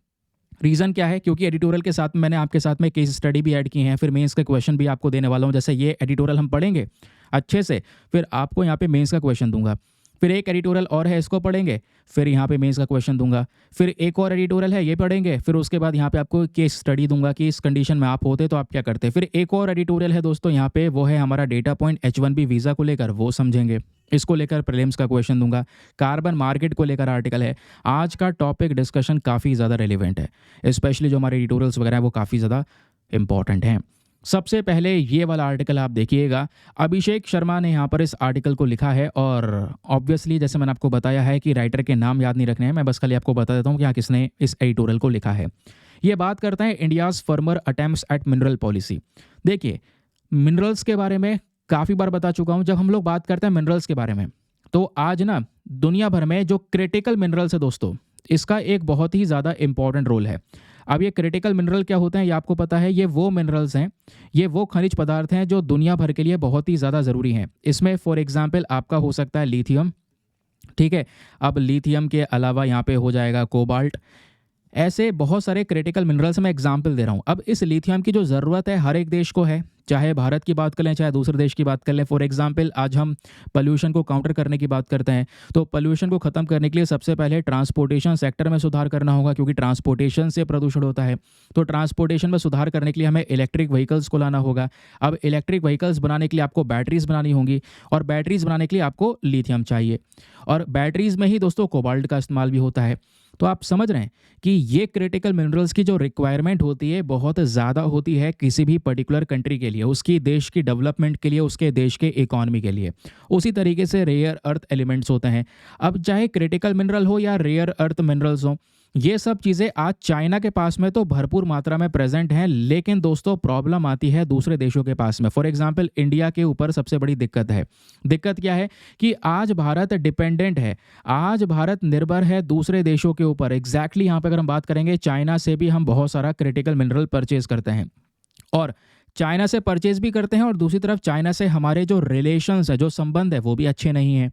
रीज़न क्या है? क्योंकि एडिटोरियल के साथ मैंने आपके साथ में केस स्टडी भी ऐड की हैं, फिर मेंस के क्वेश्चन भी आपको देने वाला हूं। जैसे ये एडिटोरियल हम पढ़ेंगे अच्छे से, फिर आपको यहाँ पे मेंस का क्वेश्चन दूंगा। फिर एक एडिटोरियल और है, इसको पढ़ेंगे, फिर यहाँ पे मेंस का क्वेश्चन दूंगा, फिर एक और एडिटोरियल है, ये पढ़ेंगे, फिर उसके बाद यहाँ पे आपको केस स्टडी दूंगा कि इस कंडीशन में आप होते तो आप क्या करते। फिर एक और एडिटोरियल है दोस्तों यहाँ पे, वो है हमारा डेटा पॉइंट H1B वीज़ा को लेकर, वो समझेंगे, इसको लेकर प्रीलिम्स का क्वेश्चन दूंगा। कार्बन मार्केट को लेकर आर्टिकल है। आज का टॉपिक डिस्कशन काफ़ी ज़्यादा रेलिवेंट है, स्पेशली जो हमारे एडिटोरियल्स वगैरह हैं वो काफ़ी ज़्यादा इंपॉर्टेंट हैं। सबसे पहले ये वाला आर्टिकल आप देखिएगा, अभिषेक शर्मा ने यहाँ पर इस आर्टिकल को लिखा है, और ऑब्वियसली जैसे मैंने आपको बताया है कि राइटर के नाम याद नहीं रखने हैं, मैं बस खाली आपको बता देता हूँ कि यहाँ किसने इस एडिटोरियल को लिखा है। ये बात करते हैं India's firmer attempts at mineral policy. देखिए, मिनरल्स के बारे में काफ़ी बार बता चुका हूँ। जब हम लोग बात करते हैं मिनरल्स के बारे में, तो आज ना दुनिया भर में जो क्रिटिकल मिनरल्स है दोस्तों, इसका एक बहुत ही ज़्यादा इंपॉर्टेंट रोल है। अब ये क्रिटिकल मिनरल क्या होते हैं ये आपको पता है, ये वो मिनरल्स हैं, ये वो खनिज पदार्थ हैं जो दुनिया भर के लिए बहुत ही ज़्यादा ज़रूरी हैं। इसमें फॉर एग्जांपल आपका हो सकता है लिथियम, ठीक है। अब लिथियम के अलावा यहाँ पे हो जाएगा कोबाल्ट, ऐसे बहुत सारे क्रिटिकल मिनरल्स मैं एग्जांपल दे रहा हूँ। अब इस लिथियम की जो ज़रूरत है हर एक देश को है, चाहे भारत की बात कर लें चाहे दूसरे देश की बात कर लें। फॉर एग्जांपल आज हम पोल्यूशन को काउंटर करने की बात करते हैं, तो पोल्यूशन को ख़त्म करने के लिए सबसे पहले ट्रांसपोर्टेशन सेक्टर में सुधार करना होगा, क्योंकि ट्रांसपोर्टेशन से प्रदूषण होता है। तो ट्रांसपोर्टेशन में सुधार करने के लिए हमें इलेक्ट्रिक व्हीकल्स को लाना होगा। अब इलेक्ट्रिक व्हीकल्स बनाने के लिए आपको बैटरीज बनानी होंगी, और बैटरीज बनाने के लिए आपको लिथियम चाहिए, और बैटरीज में ही दोस्तों कोबाल्ट का इस्तेमाल भी होता है। तो आप समझ रहे हैं कि ये क्रिटिकल मिनरल्स की जो रिक्वायरमेंट होती है बहुत ज़्यादा होती है किसी भी पर्टिकुलर कंट्री के लिए, उसकी देश की डेवलपमेंट के लिए, उसके देश के इकोनॉमी के लिए। उसी तरीके से रेयर अर्थ एलिमेंट्स होते हैं। अब चाहे क्रिटिकल मिनरल हो या रेयर अर्थ मिनरल्स हो, ये सब चीज़ें आज चाइना के पास में तो भरपूर मात्रा में प्रेजेंट हैं, लेकिन दोस्तों प्रॉब्लम आती है दूसरे देशों के पास में। फॉर एग्जांपल इंडिया के ऊपर सबसे बड़ी दिक्कत है। दिक्कत क्या है कि आज भारत डिपेंडेंट है, आज भारत निर्भर है दूसरे देशों के ऊपर। एग्जैक्टली यहाँ पे अगर हम बात करेंगे, चाइना से भी हम बहुत सारा क्रिटिकल मिनरल परचेज करते हैं, और चाइना से परचेज भी करते हैं, और दूसरी तरफ चाइना से हमारे जो रिलेशंस है, जो संबंध है, वो भी अच्छे नहीं हैं।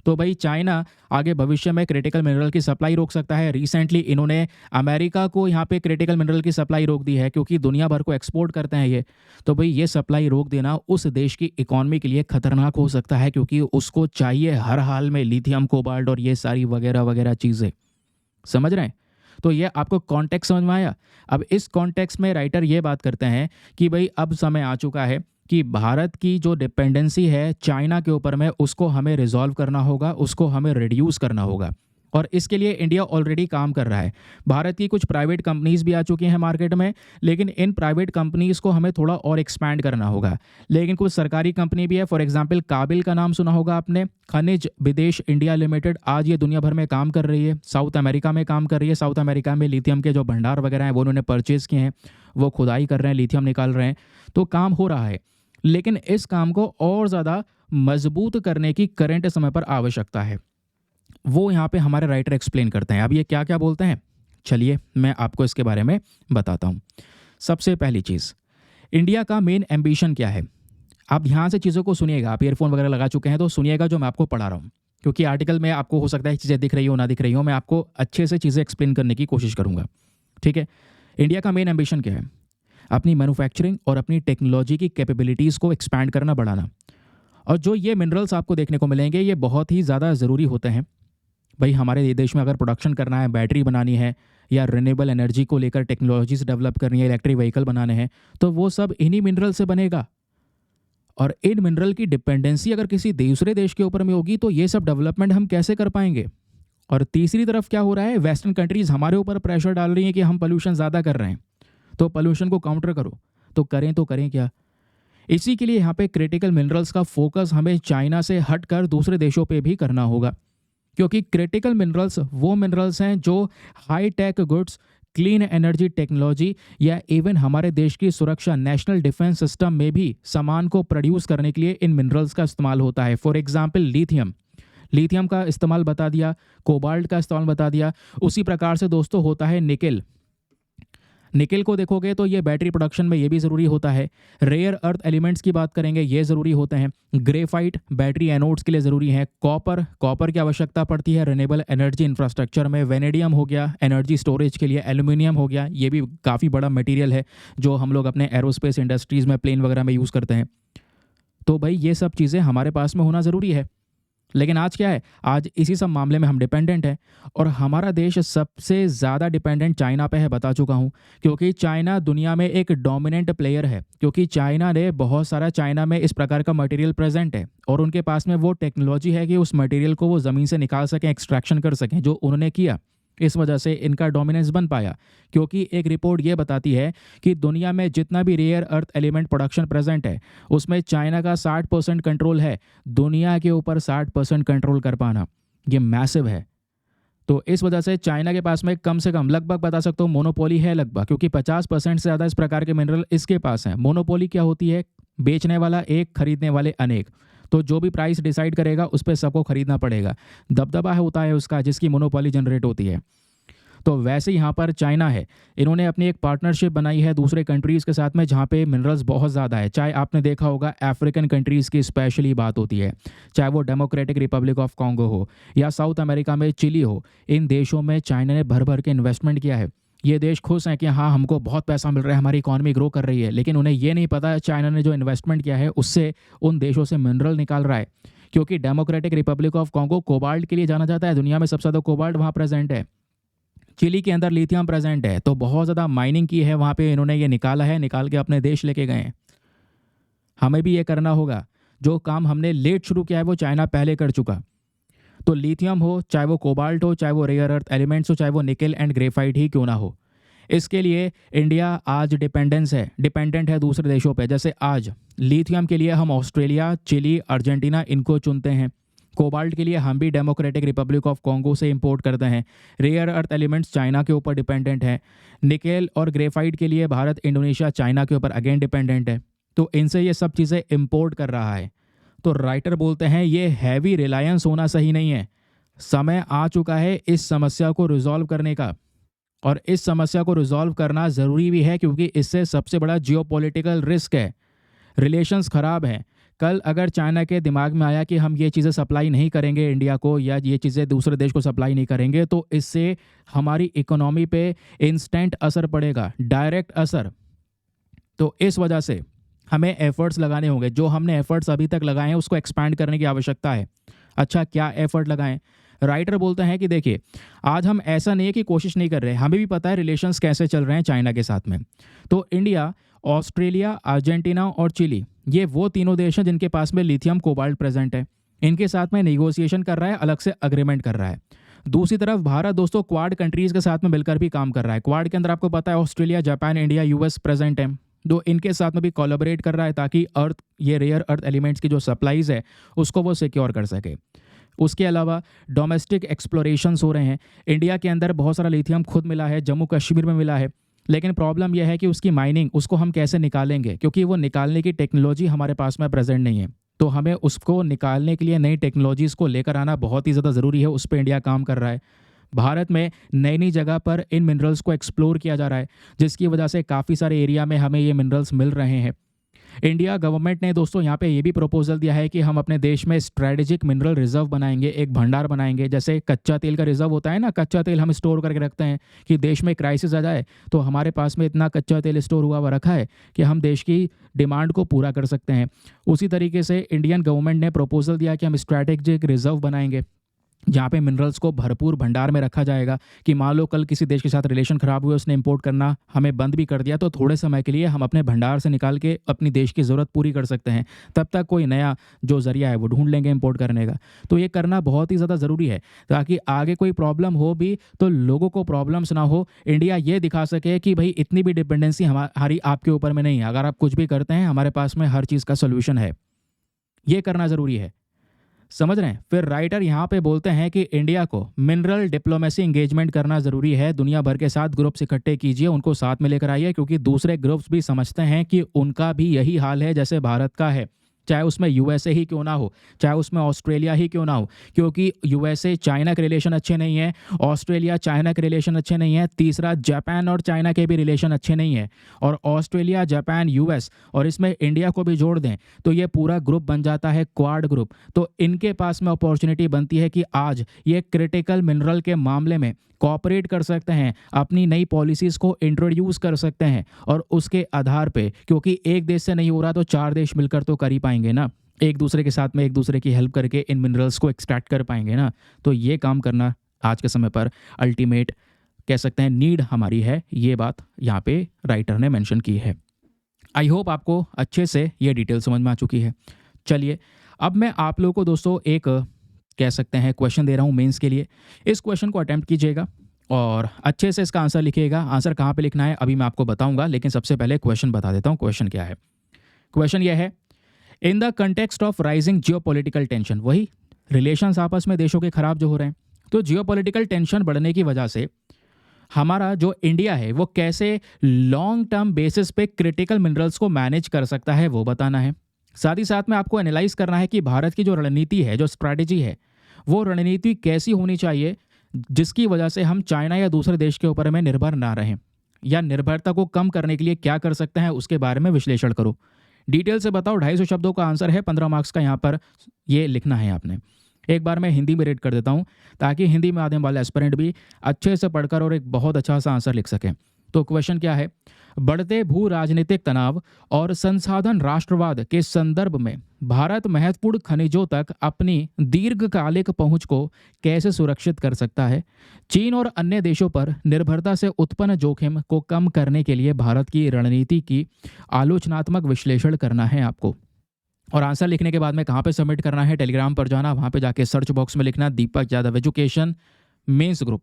तो भाई चाइना आगे भविष्य में क्रिटिकल मिनरल की सप्लाई रोक सकता है। रिसेंटली इन्होंने अमेरिका को यहाँ पे क्रिटिकल मिनरल की सप्लाई रोक दी है, क्योंकि दुनिया भर को एक्सपोर्ट करते हैं ये। तो भाई ये सप्लाई रोक देना उस देश की इकॉनमी के लिए खतरनाक हो सकता है, क्योंकि उसको चाहिए हर हाल में लिथियम, कोबाल्ट और ये सारी वगैरह वगैरह चीज़ें। समझ रहे हैं? तो ये आपको कॉन्टेक्स्ट समझ में आया। अब इस कॉन्टेक्स्ट में राइटर ये बात करते हैं कि भाई अब समय आ चुका है कि भारत की जो डिपेंडेंसी है चाइना के ऊपर में, उसको हमें रिजॉल्व करना होगा, उसको हमें रिड्यूस करना होगा, और इसके लिए इंडिया ऑलरेडी काम कर रहा है। भारत की कुछ प्राइवेट कंपनीज भी आ चुकी हैं मार्केट में, लेकिन इन प्राइवेट कंपनीज को हमें थोड़ा और एक्सपैंड करना होगा। लेकिन कुछ सरकारी कंपनी भी है, फॉर एग्जांपल काबिल का नाम सुना होगा आपने, खनिज विदेश इंडिया लिमिटेड। आज ये दुनिया भर में काम कर रही है, साउथ अमेरिका में काम कर रही है। साउथ अमेरिका में लिथियम के जो भंडार वगैरह हैं वो उन्होंने परचेज़ किए हैं, वो खुदाई कर रहे हैं, लिथियम निकाल रहे हैं, तो काम हो रहा है। लेकिन इस काम को और ज़्यादा मजबूत करने की करंट समय पर आवश्यकता है, वो यहाँ पे हमारे राइटर एक्सप्लेन करते हैं। अब ये क्या क्या बोलते हैं, चलिए मैं आपको इसके बारे में बताता हूँ। सबसे पहली चीज़, इंडिया का मेन एम्बिशन क्या है। आप ध्यान से चीज़ों को सुनिएगा, आप ईयरफोन वगैरह लगा चुके हैं तो सुनिएगा जो मैं आपको पढ़ा रहा हूँ, क्योंकि आर्टिकल में आपको हो सकता है चीज़ें दिख रही हो ना दिख रही हो, मैं आपको अच्छे से चीज़ें एक्सप्लेन करने की कोशिश करूँगा, ठीक है। इंडिया का मेन एम्बिशन क्या है, अपनी मैन्युफैक्चरिंग और अपनी टेक्नोलॉजी की कैपेबिलिटीज़ को एक्सपैंड करना, बढ़ाना। और जो ये मिनरल्स आपको देखने को मिलेंगे ये बहुत ही ज़्यादा ज़रूरी होते हैं। भाई हमारे देश में अगर प्रोडक्शन करना है, बैटरी बनानी है, या रिन्यूएबल एनर्जी को लेकर टेक्नोलॉजीज डेवलप करनी है, इलेक्ट्रिक व्हीकल बनाने हैं, तो वो सब इन्हीं मिनरल से बनेगा। और इन मिनरल की डिपेंडेंसी अगर किसी दूसरे देश के ऊपर में होगी तो ये सब डेवलपमेंट हम कैसे कर पाएंगे। और तीसरी तरफ क्या हो रहा है, वेस्टर्न कंट्रीज़ हमारे ऊपर प्रेशर डाल रही हैं कि हम पोल्यूशन ज़्यादा कर रहे हैं, तो पोल्यूशन को काउंटर करो। तो करें क्या। इसी के लिए यहाँ पे क्रिटिकल मिनरल्स का फोकस हमें चाइना से हटकर दूसरे देशों पे भी करना होगा, क्योंकि क्रिटिकल मिनरल्स वो मिनरल्स हैं जो high tech goods, clean energy technology, या इवन हमारे देश की सुरक्षा, नेशनल डिफेंस सिस्टम में भी सामान को प्रोड्यूस करने के लिए इन मिनरल्स का इस्तेमाल होता है। फॉर एग्जांपल लिथियम का इस्तेमाल बता दिया, कोबाल्ट का इस्तेमाल बता दिया। उसी प्रकार से दोस्तों होता है निकेल को देखोगे तो ये बैटरी प्रोडक्शन में ये भी ज़रूरी होता है। रेयर अर्थ एलिमेंट्स की बात करेंगे, ये ज़रूरी होते हैं। ग्रेफाइट बैटरी एनोड्स के लिए ज़रूरी है। कॉपर की आवश्यकता पड़ती है रिन्यूएबल एनर्जी इंफ्रास्ट्रक्चर में। वेनेडियम हो गया एनर्जी स्टोरेज के लिए। एल्यूमिनियम हो गया, ये भी काफ़ी बड़ा मटेरियल है जो हम लोग अपने एरोस्पेस इंडस्ट्रीज़ में, प्लेन वगैरह में यूज़ करते हैं। तो भाई ये सब चीज़ें हमारे पास में होना ज़रूरी है। लेकिन आज क्या है, आज इसी सब मामले में हम डिपेंडेंट हैं और हमारा देश सबसे ज़्यादा डिपेंडेंट चाइना पे है, बता चुका हूँ। क्योंकि चाइना दुनिया में एक डोमिनेंट प्लेयर है, क्योंकि चाइना ने बहुत सारा, चाइना में इस प्रकार का मटेरियल प्रेजेंट है और उनके पास में वो टेक्नोलॉजी है कि उस मटेरियल को वो ज़मीन से निकाल सकें, एक्सट्रैक्शन कर सकें, जो उन्होंने किया। इस वजह से इनका डोमिनेंस बन पाया, क्योंकि एक रिपोर्ट ये बताती है कि दुनिया में जितना भी rare earth element production present है उसमें चाइना का 60% कंट्रोल है। दुनिया के ऊपर 60% कंट्रोल कर पाना ये मैसिव है। तो इस वजह से चाइना के पास में कम से कम लगभग बता सकता हूँ मोनोपोली है लगभग, क्योंकि 50% से ज़्यादा इस प्रकार के मिनरल इसके पास हैं। मोनोपोली क्या होती है? बेचने वाला एक, खरीदने वाले अनेक। तो जो भी प्राइस डिसाइड करेगा उस पर सबको खरीदना पड़ेगा। दबदबा होता है उसका, जिसकी मोनोपोली जनरेट होती है। तो वैसे यहाँ पर चाइना है, इन्होंने अपनी एक पार्टनरशिप बनाई है दूसरे कंट्रीज़ के साथ में, जहाँ पे मिनरल्स बहुत ज़्यादा है। चाहे आपने देखा होगा अफ्रीकन कंट्रीज़ की स्पेशली बात होती है, चाहे वो डेमोक्रेटिक रिपब्लिक ऑफ कॉन्गो हो या साउथ अमेरिका में चिली हो, इन देशों में चाइना ने भर भर के इन्वेस्टमेंट किया है। ये देश खुश हैं कि हाँ हमको बहुत पैसा मिल रहा है, हमारी इकॉनमी ग्रो कर रही है, लेकिन उन्हें ये नहीं पता चाइना ने जो इन्वेस्टमेंट किया है उससे उन देशों से मिनरल निकाल रहा है। क्योंकि democratic Republic of Congo cobalt के लिए जाना जाता है, दुनिया में सबसे ज़्यादा कोबाल्ट वहाँ प्रेजेंट है। चिली के अंदर लिथियम प्रेजेंट है, तो बहुत ज़्यादा माइनिंग की है वहाँ पे, इन्होंने ये निकाला है, निकाल के अपने देश लेके गए हैं। हमें भी ये करना होगा। जो काम हमने लेट शुरू किया है वो चाइना पहले कर चुका। तो लिथियम हो, चाहे वो कोबाल्ट हो, चाहे वो रेयर अर्थ एलिमेंट्स हो, चाहे वो निकेल एंड ग्रेफाइट ही क्यों ना हो, इसके लिए इंडिया आज डिपेंडेंट है दूसरे देशों पे। जैसे आज लिथियम के लिए हम ऑस्ट्रेलिया, चिली, अर्जेंटीना इनको चुनते हैं। कोबाल्ट के लिए हम भी डेमोक्रेटिक रिपब्लिक ऑफ कॉन्गो से इंपोर्ट करते हैं। रेयर अर्थ एलिमेंट्स चाइना के ऊपर डिपेंडेंट हैं। निकेल और ग्रेफाइट के लिए भारत, इंडोनेशिया, चाइना के ऊपर अगेन डिपेंडेंट है। तो इनसे ये सब चीज़ें इंपोर्ट कर रहा है। तो राइटर बोलते हैं ये हैवी रिलायंस होना सही नहीं है। समय आ चुका है इस समस्या को रिजॉल्व करने का, और इस समस्या को रिजॉल्व करना ज़रूरी भी है, क्योंकि इससे सबसे बड़ा जियोपॉलिटिकल रिस्क है। रिलेशंस ख़राब हैं। कल अगर चाइना के दिमाग में आया कि हम ये चीज़ें सप्लाई नहीं करेंगे इंडिया को, या ये चीज़ें दूसरे देश को सप्लाई नहीं करेंगे, तो इससे हमारी इकोनॉमी पे इंस्टेंट असर पड़ेगा, डायरेक्ट असर। तो इस वजह से हमें एफर्ट्स लगाने होंगे। जो हमने एफर्ट्स अभी तक लगाए हैं उसको एक्सपैंड करने की आवश्यकता है। अच्छा, क्या एफर्ट लगाएं? राइटर बोलते हैं कि देखिए, आज हम ऐसा नहीं है कि कोशिश नहीं कर रहे, हमें भी पता है रिलेशंस कैसे चल रहे हैं चाइना के साथ में। तो इंडिया, ऑस्ट्रेलिया, अर्जेंटीना और चिली, ये वो तीनों देश हैं जिनके पास में लिथियम कोबाल्ट प्रेजेंट है। इनके साथ में नेगोशिएशन कर रहा है, अलग से अग्रीमेंट कर रहा है। दूसरी तरफ भारत दोस्तों क्वाड कंट्रीज़ के साथ में मिलकर भी काम कर रहा है। क्वाड के अंदर आपको पता है Australia, Japan, India, US present है। तो इनके साथ में भी कोलैबोरेट कर रहा है ताकि ये रेयर अर्थ एलिमेंट्स की जो सप्लाईज है उसको वो सिक्योर कर सके। उसके अलावा डोमेस्टिक एक्सप्लोरेशंस हो रहे हैं। इंडिया के अंदर बहुत सारा लिथियम खुद मिला है, जम्मू कश्मीर में मिला है, लेकिन प्रॉब्लम यह है कि उसकी माइनिंग, उसको हम कैसे निकालेंगे, क्योंकि वो निकालने की टेक्नोलॉजी हमारे पास में प्रेजेंट नहीं है। तो हमें उसको निकालने के लिए नई टेक्नोलॉजीज़ को लेकर आना बहुत ही ज़्यादा ज़रूरी है। उस पर इंडिया काम कर रहा है। भारत में नई नई जगह पर इन मिनरल्स को एक्सप्लोर किया जा रहा है, जिसकी वजह से काफ़ी सारे एरिया में हमें ये मिनरल्स मिल रहे हैं। इंडिया गवर्नमेंट ने दोस्तों यहाँ पे ये भी प्रपोजल दिया है कि हम अपने देश में स्ट्रेटेजिक मिनरल रिजर्व बनाएंगे, एक भंडार बनाएंगे। जैसे कच्चा तेल का रिजर्व होता है ना, कच्चा तेल हम स्टोर करके रखते हैं कि देश में क्राइसिस आ जाए तो हमारे पास में इतना कच्चा तेल स्टोर हुआ रखा है कि हम देश की डिमांड को पूरा कर सकते हैं। उसी तरीके से इंडियन गवर्नमेंट ने प्रपोजल दिया कि हम स्ट्रेटेजिक रिजर्व बनाएंगे, जहाँ पे मिनरल्स को भरपूर भंडार में रखा जाएगा कि मान लो कल किसी देश के साथ रिलेशन ख़राब हुए, उसने इंपोर्ट करना हमें बंद भी कर दिया, तो थोड़े समय के लिए हम अपने भंडार से निकाल के अपनी देश की ज़रूरत पूरी कर सकते हैं। तब तक कोई नया जो ज़रिया है वो ढूंढ लेंगे इंपोर्ट करने का। तो ये करना बहुत ही ज़्यादा ज़रूरी है ताकि आगे कोई प्रॉब्लम हो भी तो लोगों को प्रॉब्लम्स ना हो। इंडिया ये दिखा सके कि भाई इतनी भी डिपेंडेंसी हमारी आपके ऊपर में नहीं है, अगर आप कुछ भी करते हैं हमारे पास में हर चीज़ का सोल्यूशन है। ये करना ज़रूरी है, समझ रहे हैं। फिर राइटर यहाँ पे बोलते हैं कि इंडिया को मिनरल डिप्लोमेसी इंगेजमेंट करना ज़रूरी है। दुनिया भर के 7 ग्रुप्स इकट्ठे कीजिए, उनको साथ में लेकर आइए, क्योंकि दूसरे ग्रुप्स भी समझते हैं कि उनका भी यही हाल है जैसे भारत का है। चाहे उसमें यूएसए ही क्यों ना हो, चाहे उसमें ऑस्ट्रेलिया ही क्यों ना हो, क्योंकि यूएसए चाइना के रिलेशन अच्छे नहीं है, ऑस्ट्रेलिया चाइना के रिलेशन अच्छे नहीं है, तीसरा जापान और चाइना के भी रिलेशन अच्छे नहीं है, और ऑस्ट्रेलिया, जापान, यूएस और इसमें इंडिया को भी जोड़ दें तो ये पूरा ग्रुप बन जाता है क्वाड ग्रुप। तो इनके पास में अपॉर्चुनिटी बनती है कि आज ये क्रिटिकल मिनरल के मामले में कॉपरेट कर सकते हैं, अपनी नई पॉलिसीज़ को इंट्रोड्यूस कर सकते हैं, और उसके आधार पे, क्योंकि एक देश से नहीं हो रहा तो 4 देश मिलकर तो कर ही पाएंगे ना। एक दूसरे के साथ में एक दूसरे की हेल्प करके इन मिनरल्स को एक्सट्रैक्ट कर पाएंगे ना, तो ये काम करना आज के समय पर अल्टीमेट कह सकते हैं नीड हमारी है। ये बात यहाँ पे राइटर ने मेंशन की है। आई होप आपको अच्छे से ये डिटेल समझ में आ चुकी है। चलिए अब मैं आप लोगों को दोस्तों एक कह सकते हैं क्वेश्चन दे रहा हूँ मेंस के लिए। इस क्वेश्चन को अटेम्प्ट कीजिएगा और अच्छे से इसका आंसर लिखिएगा। आंसर कहाँ पे लिखना है अभी मैं आपको बताऊंगा, लेकिन सबसे पहले क्वेश्चन बता देता हूँ। क्वेश्चन क्या है? क्वेश्चन यह है, in the context of rising geopolitical tension, वही रिलेशंस आपस में देशों के खराब जो हो रहे हैं, तो जियोपॉलिटिकल टेंशन बढ़ने की वजह से हमारा जो इंडिया है वो कैसे लॉन्ग टर्म बेसिस पे क्रिटिकल मिनरल्स को मैनेज कर सकता है वो बताना है। साथ ही साथ में आपको एनालाइज करना है कि भारत की जो रणनीति है, जो स्ट्रैटेजी है, वो रणनीति कैसी होनी चाहिए जिसकी वजह से हम चाइना या दूसरे देश के ऊपर में निर्भर ना रहें, या निर्भरता को कम करने के लिए क्या कर सकते हैं उसके बारे में विश्लेषण करो। डिटेल से बताओ। 250 शब्दों का आंसर है, 15 मार्क्स का यहाँ पर ये लिखना है आपने। एक बार मैं हिंदी में रेड कर देता हूँ ताकि हिंदी में आने वाले एस्पिरेंट भी अच्छे से पढ़कर और एक बहुत अच्छा सा आंसर लिख सकें। तो क्वेश्चन क्या है? बढ़ते भू राजनीतिक तनाव और संसाधन राष्ट्रवाद के संदर्भ में भारत महत्वपूर्ण खनिजों तक अपनी दीर्घकालिक पहुंच को कैसे सुरक्षित कर सकता है? चीन और अन्य देशों पर निर्भरता से उत्पन्न जोखिम को कम करने के लिए भारत की रणनीति की आलोचनात्मक विश्लेषण करना है आपको। और आंसर लिखने के बाद में कहाँ पे सबमिट करना है? टेलीग्राम पर जाना, वहाँ पे जाके सर्च बॉक्स में लिखना दीपक यादव एजुकेशन मेंस ग्रुप।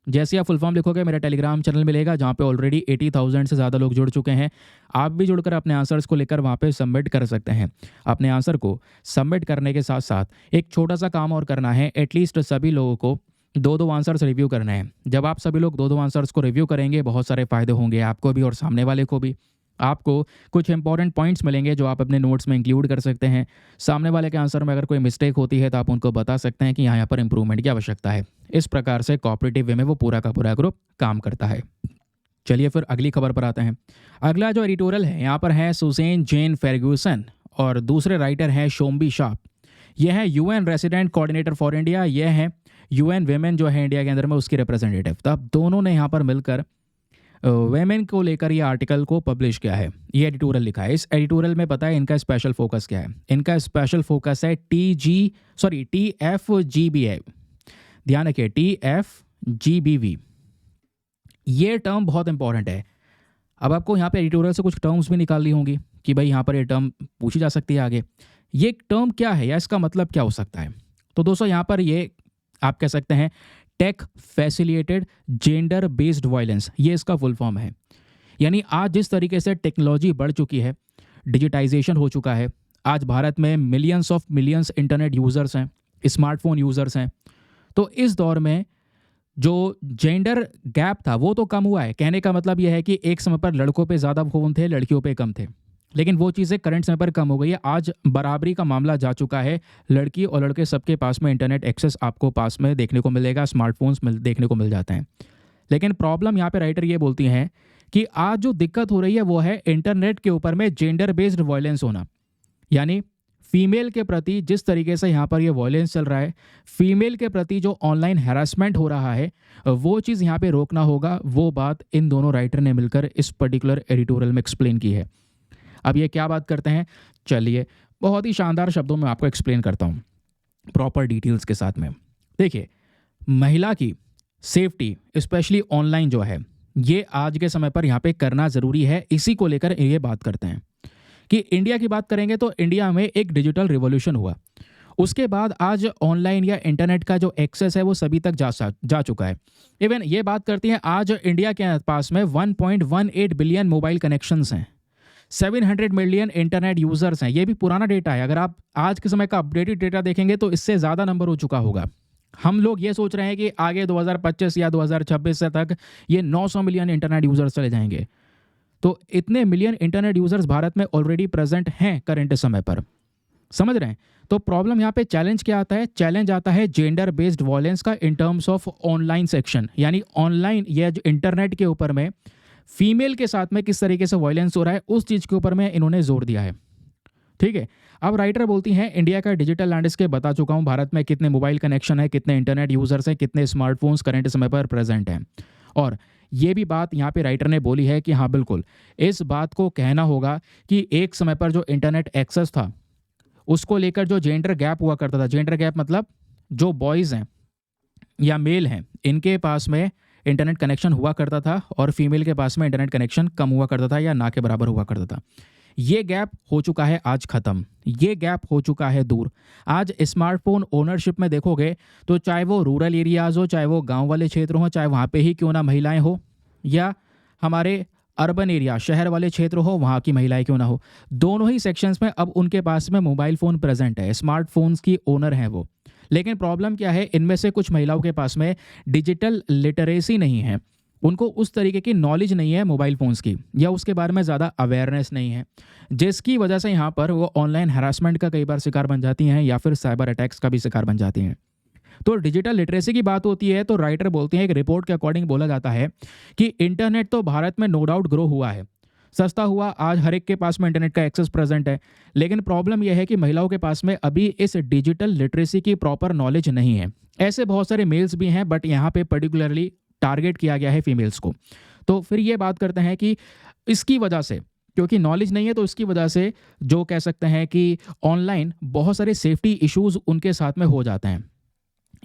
जैसे आप फुल फॉर्म लिखोगे मेरा टेलीग्राम चैनल मिलेगा जहाँ पे ऑलरेडी 80,000 से ज़्यादा लोग जुड़ चुके हैं। आप भी जुड़कर अपने आंसर्स को लेकर वहाँ पे सबमिट कर सकते हैं। अपने आंसर को सबमिट करने के साथ साथ एक छोटा सा काम और करना है, एटलीस्ट सभी लोगों को 2-2 आंसर्स रिव्यू करने हैं। जब आप सभी लोग 2-2 आंसर्स को रिव्यू करेंगे बहुत सारे फ़ायदे होंगे आपको भी और सामने वाले को भी। आपको कुछ इंपॉर्टेंट पॉइंट्स मिलेंगे जो आप अपने नोट्स में इंक्लूड कर सकते हैं। सामने वाले के आंसर में अगर कोई मिस्टेक होती है तो आप उनको बता सकते हैं कि यहाँ पर इंप्रूवमेंट की आवश्यकता है। इस प्रकार से कोऑपरेटिव वे में वो पूरा का पूरा ग्रुप काम करता है। चलिए फिर अगली खबर पर आते हैं। अगला जो एडिटोरियल है यहाँ पर है सुसेन जेन फेर्ग्यूसन और दूसरे राइटर हैं शोम्बी शाप। यह है UN resident coordinator for India, यह है यूएन वेमेन जो है इंडिया के अंदर में उसकी रिप्रेजेंटेटिव। तब दोनों ने यहाँ पर मिलकर वेमेन को लेकर ये आर्टिकल को पब्लिश किया है, ये एडिटोरियल लिखा है। इस एडिटोरियल में पता है इनका स्पेशल फोकस क्या है? इनका स्पेशल फोकस है TFGBA। ध्यान रखिए TFGBV, ये टर्म बहुत इंपॉर्टेंट है। अब आपको यहाँ पे एडिटोरियल से कुछ टर्म्स भी निकालनी होंगी कि भाई यहाँ पर ये टर्म पूछी जा सकती है आगे। ये टर्म क्या है या इसका मतलब क्या हो सकता है? तो दोस्तों यहाँ पर ये आप कह सकते हैं tech facilitated gender based violence, ये इसका फुल फॉर्म है। यानी आज जिस तरीके से टेक्नोलॉजी बढ़ चुकी है, डिजिटाइजेशन हो चुका है, आज भारत में मिलियंस इंटरनेट यूज़र्स हैं, स्मार्टफोन यूज़र्स हैं, तो इस दौर में जो जेंडर गैप था वो तो कम हुआ है। कहने का मतलब यह है कि एक समय पर लड़कों पे ज़्यादा फ़ोन थे, लड़कियों पे कम थे, लेकिन वो चीज़ें करंट समय पर कम हो गई है। आज बराबरी का मामला जा चुका है, लड़की और लड़के सबके पास में इंटरनेट एक्सेस आपको पास में देखने को मिलेगा, स्मार्टफोन्स देखने को मिल जाते हैं। लेकिन प्रॉब्लम यहाँ पे राइटर ये बोलती हैं कि आज जो दिक्कत हो रही है वो है इंटरनेट के ऊपर में जेंडर बेस्ड वायलेंस होना। यानी फीमेल के प्रति जिस तरीके से यहाँ पर ये वायलेंस चल रहा है, फीमेल के प्रति जो ऑनलाइन हैरासमेंट हो रहा है, वो चीज़ यहाँ पे रोकना होगा। वो बात इन दोनों राइटर ने मिलकर इस पर्टिकुलर एडिटोरियल में एक्सप्लेन की है। अब ये क्या बात करते हैं, चलिए बहुत ही शानदार शब्दों में आपको एक्सप्लेन करता हूँ प्रॉपर डिटेल्स के साथ में। देखिए, महिला की सेफ्टी स्पेशली ऑनलाइन जो है ये आज के समय पर यहाँ पे करना ज़रूरी है। इसी को लेकर ये बात करते हैं कि इंडिया की बात करेंगे तो इंडिया में एक डिजिटल रिवॉल्यूशन हुआ, उसके बाद आज ऑनलाइन या इंटरनेट का जो एक्सेस है वो सभी तक जा चुका है। इवन ये बात करती हैं आज इंडिया के पास में 1.18 बिलियन मोबाइल कनेक्शंस हैं, 700 मिलियन इंटरनेट यूज़र्स हैं। ये भी पुराना डेटा है, अगर आप आज के समय का अपडेटेड डेटा देखेंगे तो इससे ज़्यादा नंबर हो चुका होगा। हम लोग ये सोच रहे हैं कि आगे 2025 या 2026 से तक ये 900 मिलियन इंटरनेट यूज़र्स चले जाएंगे। तो इतने मिलियन इंटरनेट यूज़र्स भारत में ऑलरेडी प्रेजेंट हैं करंट समय पर, समझ रहे हैं? तो प्रॉब्लम यहाँ पे चैलेंज क्या आता है? चैलेंज आता है जेंडर बेस्ड वायलेंस का in terms of online section, यानी ऑनलाइन या जो इंटरनेट के ऊपर में फीमेल के साथ में किस तरीके से वायलेंस हो रहा है उस चीज़ के ऊपर में इन्होंने जोर दिया है। ठीक है, अब राइटर बोलती हैं इंडिया का डिजिटल लैंडस्केप बता चुका हूँ, भारत में कितने मोबाइल कनेक्शन है, कितने इंटरनेट यूज़र्स हैं, कितने स्मार्टफोन्स करंट समय पर प्रेजेंट हैं। और ये भी बात यहाँ पे राइटर ने बोली है कि हाँ बिल्कुल इस बात को कहना होगा कि एक समय पर जो इंटरनेट एक्सेस था उसको लेकर जो जेंडर गैप हुआ करता था, जेंडर गैप मतलब जो बॉयज़ हैं या मेल हैं इनके पास में इंटरनेट कनेक्शन हुआ करता था और फीमेल के पास में इंटरनेट कनेक्शन कम हुआ करता था या ना के बराबर हुआ करता था। ये गैप हो चुका है आज ख़त्म, ये गैप हो चुका है दूर। आज स्मार्टफोन ओनरशिप में देखोगे तो चाहे वो रूरल एरियाज़ हो, चाहे वो गांव वाले क्षेत्र हों, चाहे वहाँ पे ही क्यों ना महिलाएं हो, या हमारे अर्बन एरिया शहर वाले क्षेत्र हो वहाँ की महिलाएं क्यों ना हो, दोनों ही सेक्शंस में अब उनके पास में मोबाइल फ़ोन प्रेजेंट है, स्मार्टफोन्स की ओनर हैं वो। लेकिन प्रॉब्लम क्या है, इनमें से कुछ महिलाओं के पास में डिजिटल लिटरेसी नहीं है, उनको उस तरीके की नॉलेज नहीं है मोबाइल फ़ोन्स की, या उसके बारे में ज़्यादा अवेयरनेस नहीं है, जिसकी वजह से यहाँ पर वो ऑनलाइन हैरासमेंट का कई बार शिकार बन जाती हैं या फिर साइबर अटैक्स का भी शिकार बन जाती हैं। तो डिजिटल लिटरेसी की बात होती है तो राइटर बोलते हैं, एक रिपोर्ट के अकॉर्डिंग बोला जाता है कि इंटरनेट तो भारत में नो डाउट ग्रो हुआ है, सस्ता हुआ, आज हर एक के पास में इंटरनेट का एक्सेस प्रेजेंट है। लेकिन प्रॉब्लम यह है कि महिलाओं के पास में अभी इस डिजिटल लिटरेसी की प्रॉपर नॉलेज नहीं है। ऐसे बहुत सारे मेल्स भी हैं बट यहाँ पे पर्टिकुलरली टारगेट किया गया है फीमेल्स को। तो फिर ये बात करते हैं कि इसकी वजह से, क्योंकि नॉलेज नहीं है तो इसकी वजह से जो कह सकते हैं कि ऑनलाइन बहुत सारे सेफ्टी इश्यूज उनके साथ में हो जाते हैं।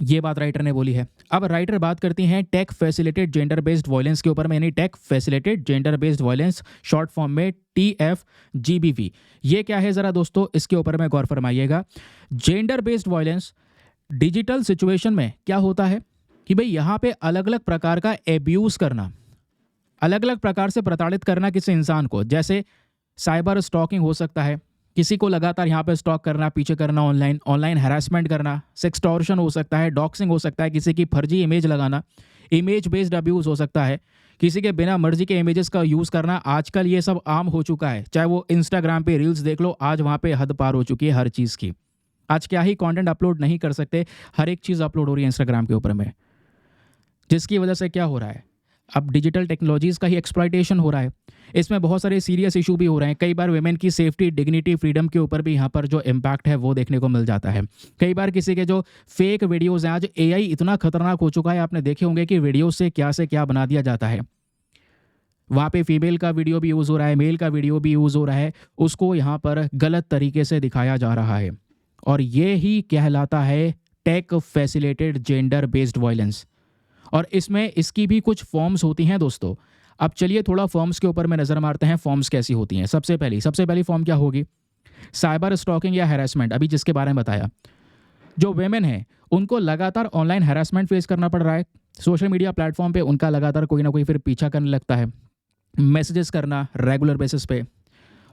ये बात राइटर ने बोली है। अब राइटर बात करती हैं tech facilitated gender based violence के ऊपर में, यानी tech facilitated gender based violence, short form में TFGBV। ये क्या है ज़रा दोस्तों, इसके ऊपर में गौर फरमाइएगा। Gender based violence digital situation में क्या होता है कि भाई यहाँ पे अलग अलग प्रकार का एब्यूज़ करना, अलग अलग प्रकार से प्रताड़ित करना किसी इंसान को, जैसे साइबर स्टॉकिंग हो सकता है, किसी को लगातार यहाँ पे स्टॉक करना, पीछे करना, ऑनलाइन हैरासमेंट करना, सेक्सटॉर्शन हो सकता है, डॉक्सिंग हो सकता है, किसी की फर्जी इमेज लगाना, इमेज बेस्ड अब्यूज़ हो सकता है, किसी के बिना मर्जी के इमेजेस का यूज़ करना। आजकल ये सब आम हो चुका है, चाहे वो इंस्टाग्राम पे रील्स देख लो, आज वहाँ पे हद पार हो चुकी है हर चीज़ की। आज क्या ही कंटेंट अपलोड नहीं कर सकते, हर एक चीज़ अपलोड हो रही है इंस्टाग्राम के ऊपर में, जिसकी वजह से क्या हो रहा है, अब डिजिटल टेक्नोलॉजीज़ का ही एक्सप्लॉयटेशन हो रहा है। इसमें बहुत सारे सीरियस इशू भी हो रहे हैं। कई बार वुमेन की सेफ्टी, डिग्निटी, फ्रीडम के ऊपर भी यहाँ पर जो इम्पैक्ट है वो देखने को मिल जाता है। कई बार किसी के जो फेक वीडियोज़ हैं, आज AI इतना खतरनाक हो चुका है, आपने देखे होंगे कि वीडियो से क्या बना दिया जाता है। वहाँ पे फीमेल का वीडियो भी यूज़ हो रहा है, मेल का वीडियो भी यूज़ हो रहा है, उसको यहाँ पर गलत तरीके से दिखाया जा रहा है, और ये ही कहलाता है tech facilitated gender based violence. और इसमें इसकी भी कुछ फॉर्म्स होती हैं दोस्तों। अब चलिए थोड़ा फॉर्म्स के ऊपर में नज़र मारते हैं, फॉर्म्स कैसी होती हैं। सबसे पहली फॉर्म क्या होगी, साइबर स्टॉकिंग या हैरेसमेंट, अभी जिसके बारे में बताया। जो वेमेन हैं उनको लगातार ऑनलाइन हैरेसमेंट फेस करना पड़ रहा है, सोशल मीडिया प्लेटफॉर्म पे उनका लगातार कोई ना कोई फिर पीछा करने लगता है, मैसेजेस करना रेगुलर बेसिस पे।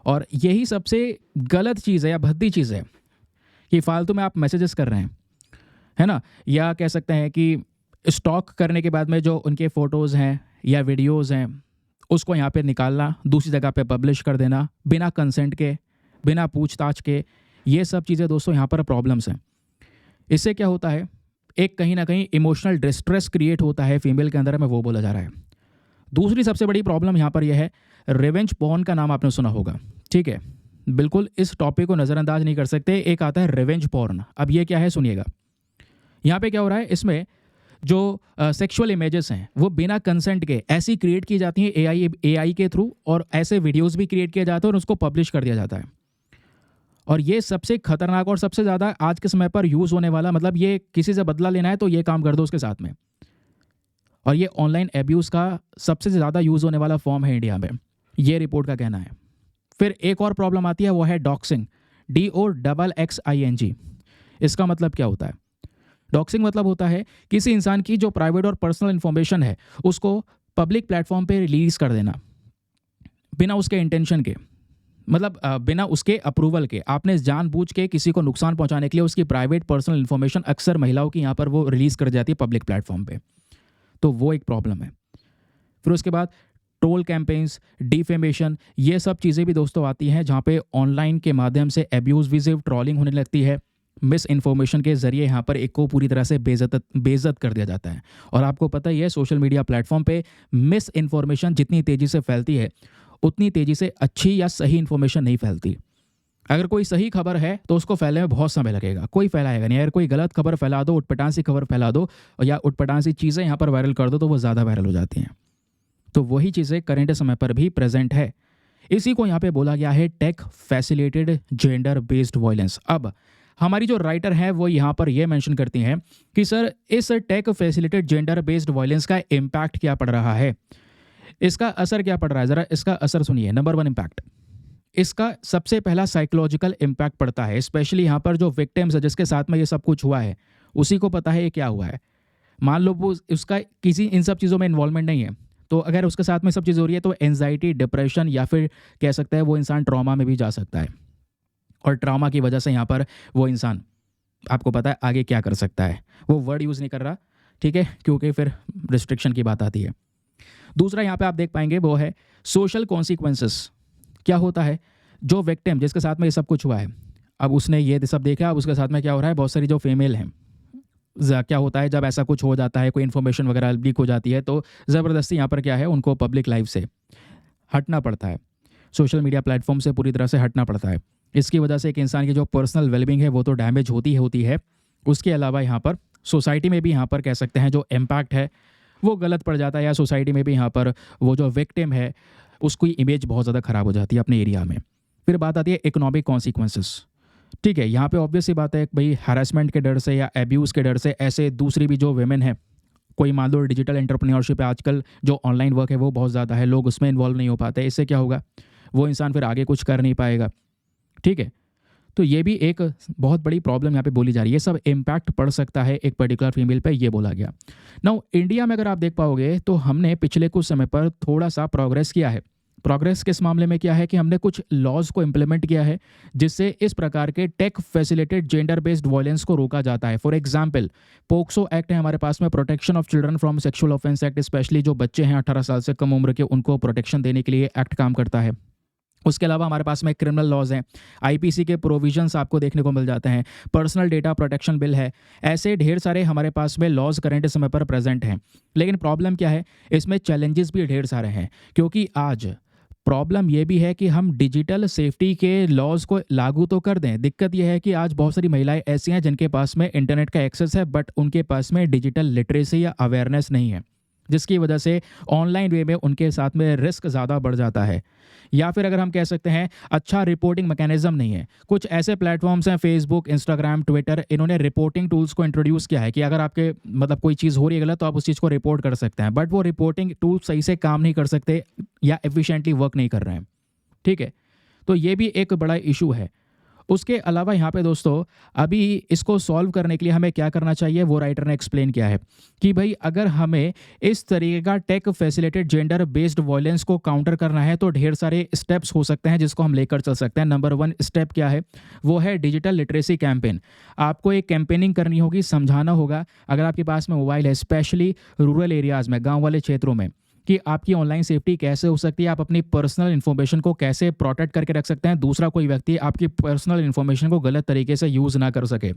और यही सबसे गलत चीज़ है या भद्दी चीज़ है कि फालतू में आप मैसेजेस कर रहे हैं, है ना, या कह सकते हैं कि स्टॉक करने के बाद में जो उनके फ़ोटोज़ हैं या वीडियोज़ हैं उसको यहाँ पे निकालना, दूसरी जगह पे पब्लिश कर देना बिना कंसेंट के, बिना पूछताछ के। ये सब चीज़ें दोस्तों यहाँ पर प्रॉब्लम्स हैं। इससे क्या होता है, एक कहीं ना कहीं इमोशनल डिस्ट्रेस क्रिएट होता है फीमेल के अंदर में, वो बोला जा रहा है। दूसरी सबसे बड़ी प्रॉब्लम यहाँ पर यह है, रिवेंज पॉर्न का नाम आपने सुना होगा, ठीक है, बिल्कुल इस टॉपिक को नज़रअंदाज नहीं कर सकते। एक आता है रिवेंज पॉर्न। अब ये क्या है सुनिएगा, यहाँ पे क्या हो रहा है, इसमें जो सेक्सुअल इमेजेस हैं वो बिना कंसेंट के ऐसी क्रिएट की जाती हैं AI के थ्रू, और ऐसे वीडियोस भी क्रिएट किए जाते हैं और उसको पब्लिश कर दिया जाता है। और ये सबसे खतरनाक और सबसे ज़्यादा आज के समय पर यूज़ होने वाला, मतलब ये किसी से बदला लेना है तो ये काम कर दो उसके साथ में। और ये ऑनलाइन एब्यूज़ का सबसे ज़्यादा यूज़ होने वाला फॉर्म है इंडिया में, ये रिपोर्ट का कहना है। फिर एक और प्रॉब्लम आती है, वो है डॉक्सिंग, DOXXING। इसका मतलब क्या होता है, डॉक्सिंग मतलब होता है किसी इंसान की जो प्राइवेट और पर्सनल इन्फॉर्मेशन है उसको पब्लिक प्लेटफॉर्म पे रिलीज़ कर देना बिना उसके इंटेंशन के, मतलब बिना उसके अप्रूवल के। आपने जानबूझ के किसी को नुकसान पहुंचाने के लिए उसकी प्राइवेट पर्सनल इन्फॉर्मेशन, अक्सर महिलाओं की यहाँ पर वो रिलीज़ कर जाती है पब्लिक प्लेटफॉर्म पे, तो वो एक प्रॉब्लम है। फिर उसके बाद ट्रोल कैंपेन्स, डिफेमेशन, ये सब चीज़ें भी दोस्तों आती हैं, जहाँ पे ऑनलाइन के माध्यम से एब्यूज़िव ट्रोलिंग होने लगती है। मिस इन्फॉर्मेशन के ज़रिए यहाँ पर एक को पूरी तरह से बेइज्जत कर दिया जाता है। और आपको पता ही है, सोशल मीडिया प्लेटफॉर्म पे मिस इन्फॉर्मेशन जितनी तेज़ी से फैलती है उतनी तेज़ी से अच्छी या सही इन्फॉर्मेशन नहीं फैलती। अगर कोई सही खबर है तो उसको फैलने में बहुत समय लगेगा, कोई फैलाएगा नहीं। अगर कोई गलत खबर फैला दो, उटपटांग सी खबर फैला दो या उटपटांग सी चीज़ें यहाँ पर वायरल कर दो तो वो ज़्यादा वायरल हो जाती हैं। तो वही चीज़ें करंट समय पर भी प्रेजेंट है। इसी को यहाँ पे बोला गया है tech facilitated gender based violence. अब हमारी जो राइटर है वो यहाँ पर ये मेंशन करती हैं कि सर इस tech facilitated gender based violence का इम्पैक्ट क्या पड़ रहा है, इसका असर क्या पड़ रहा है, ज़रा इसका असर सुनिए। नंबर 1 इम्पैक्ट, इसका सबसे पहला साइकोलॉजिकल इम्पैक्ट पड़ता है। स्पेशली यहाँ पर जो विक्टिम्स है जिसके साथ में ये सब कुछ हुआ है उसी को पता है ये क्या हुआ है। मान लो वो उसका किसी इन सब चीज़ों में इन्वॉल्वमेंट नहीं है, तो अगर उसके साथ में सब चीज़ हो रही है तो एंजाइटी, डिप्रेशन या फिर कह सकते हैं वो इंसान ट्रॉमा में भी जा सकता है। और ट्रॉमा की वजह से यहाँ पर वो इंसान, आपको पता है आगे क्या कर सकता है, वो वर्ड यूज़ नहीं कर रहा, ठीक है, क्योंकि फिर रिस्ट्रिक्शन की बात आती है। दूसरा यहाँ पे आप देख पाएंगे वो है सोशल कॉन्सिक्वेंसेस। क्या होता है, जो विक्टिम जिसके साथ में ये सब कुछ हुआ है, अब उसने ये सब देखा, अब उसके साथ में क्या हो रहा है, बहुत सारी जो फीमेल हैं, क्या होता है जब ऐसा कुछ हो जाता है, कोई इन्फॉर्मेशन वगैरह लीक हो जाती है तो ज़बरदस्ती यहाँ पर क्या है उनको पब्लिक लाइफ से हटना पड़ता है, सोशल मीडिया प्लेटफॉर्म से पूरी तरह से हटना पड़ता है। इसकी वजह से एक इंसान की जो पर्सनल वेलबींग है वो तो डैमेज होती है। उसके अलावा यहाँ पर सोसाइटी में भी यहाँ पर कह सकते हैं जो इम्पैक्ट है वो गलत पड़ जाता है, या सोसाइटी में भी यहाँ पर वो जो विक्टिम है उसकी इमेज बहुत ज़्यादा ख़राब हो जाती है अपने एरिया में। फिर बात आती है इकोनॉमिक कॉन्सिक्वेंसेस। ठीक है, यहाँ पे ऑब्वियस सी बात है भाई, हैरेसमेंट के डर से या एब्यूज़ के डर से ऐसे दूसरी भी जो वेमेन है, कोई मान लो डिजिटल एंटरप्रेन्योरशिप है आजकल, जो ऑनलाइन वर्क है वो बहुत ज़्यादा है, लोग उसमें इन्वॉल्व नहीं हो पाते। इससे क्या होगा, वो इंसान फिर आगे कुछ कर नहीं पाएगा। ठीक है, तो ये भी एक बहुत बड़ी प्रॉब्लम यहाँ पे बोली जा रही है। सब इम्पैक्ट पड़ सकता है एक पर्टिकुलर फीमेल पे, ये बोला गया। नाउ इंडिया में अगर आप देख पाओगे तो हमने पिछले कुछ समय पर थोड़ा सा प्रोग्रेस किया है। प्रोग्रेस किस मामले में किया है कि हमने कुछ लॉज को इम्प्लीमेंट किया है जिससे इस प्रकार के tech facilitated gender based violence को रोका जाता है। फॉर एग्जांपल, पोक्सो एक्ट है हमारे पास में, protection of children from sexual offence act. Specially जो बच्चे हैं 18 साल से कम उम्र के, उनको प्रोटेक्शन देने के लिए एक्ट काम करता है। उसके अलावा हमारे पास में क्रिमिनल लॉज हैं, आईपीसी के प्रोविजंस आपको देखने को मिल जाते हैं, पर्सनल डेटा प्रोटेक्शन बिल है। ऐसे ढेर सारे हमारे पास में लॉज करंट समय पर प्रेजेंट हैं। लेकिन प्रॉब्लम क्या है, इसमें चैलेंजेस भी ढेर सारे हैं, क्योंकि आज प्रॉब्लम ये भी है कि हम डिजिटल सेफ्टी के लॉज को लागू तो कर दें, दिक्कत यह है कि आज बहुत सारी महिलाएं ऐसी हैं जिनके पास में इंटरनेट का एक्सेस है बट उनके पास में डिजिटल लिटरेसी या अवेयरनेस नहीं है, जिसकी वजह से ऑनलाइन वे में उनके साथ में रिस्क ज़्यादा बढ़ जाता है। या फिर अगर हम कह सकते हैं अच्छा रिपोर्टिंग मैकेनिज्म नहीं है। कुछ ऐसे प्लेटफॉर्म्स हैं, फेसबुक, इंस्टाग्राम, ट्विटर, इन्होंने रिपोर्टिंग टूल्स को इंट्रोड्यूस किया है कि अगर आपके मतलब कोई चीज़ हो रही है गलत तो आप उस चीज़ को रिपोर्ट कर सकते हैं, बट वो रिपोर्टिंग टूल सही से काम नहीं कर सकते या एफिशिएंटली वर्क नहीं कर रहे हैं। ठीक है, तो ये भी एक बड़ा इशू है। उसके अलावा यहाँ पे दोस्तों अभी इसको सॉल्व करने के लिए हमें क्या करना चाहिए वो राइटर ने एक्सप्लेन किया है कि भाई अगर हमें इस तरीके का tech facilitated gender based violence को काउंटर करना है तो ढेर सारे स्टेप्स हो सकते हैं जिसको हम लेकर चल सकते हैं। नंबर 1 स्टेप क्या है, वो है डिजिटल लिटरेसी कैंपेन। आपको एक कैंपेनिंग करनी होगी, समझाना होगा अगर आपके पास में मोबाइल है, स्पेशली रूरल एरियाज़ में, गाँव वाले क्षेत्रों में, कि आपकी ऑनलाइन सेफ्टी कैसे हो सकती है, आप अपनी पर्सनल इन्फॉर्मेशन को कैसे प्रोटेक्ट करके रख सकते हैं, दूसरा कोई व्यक्ति आपकी पर्सनल इन्फॉर्मेशन को गलत तरीके से यूज़ ना कर सके।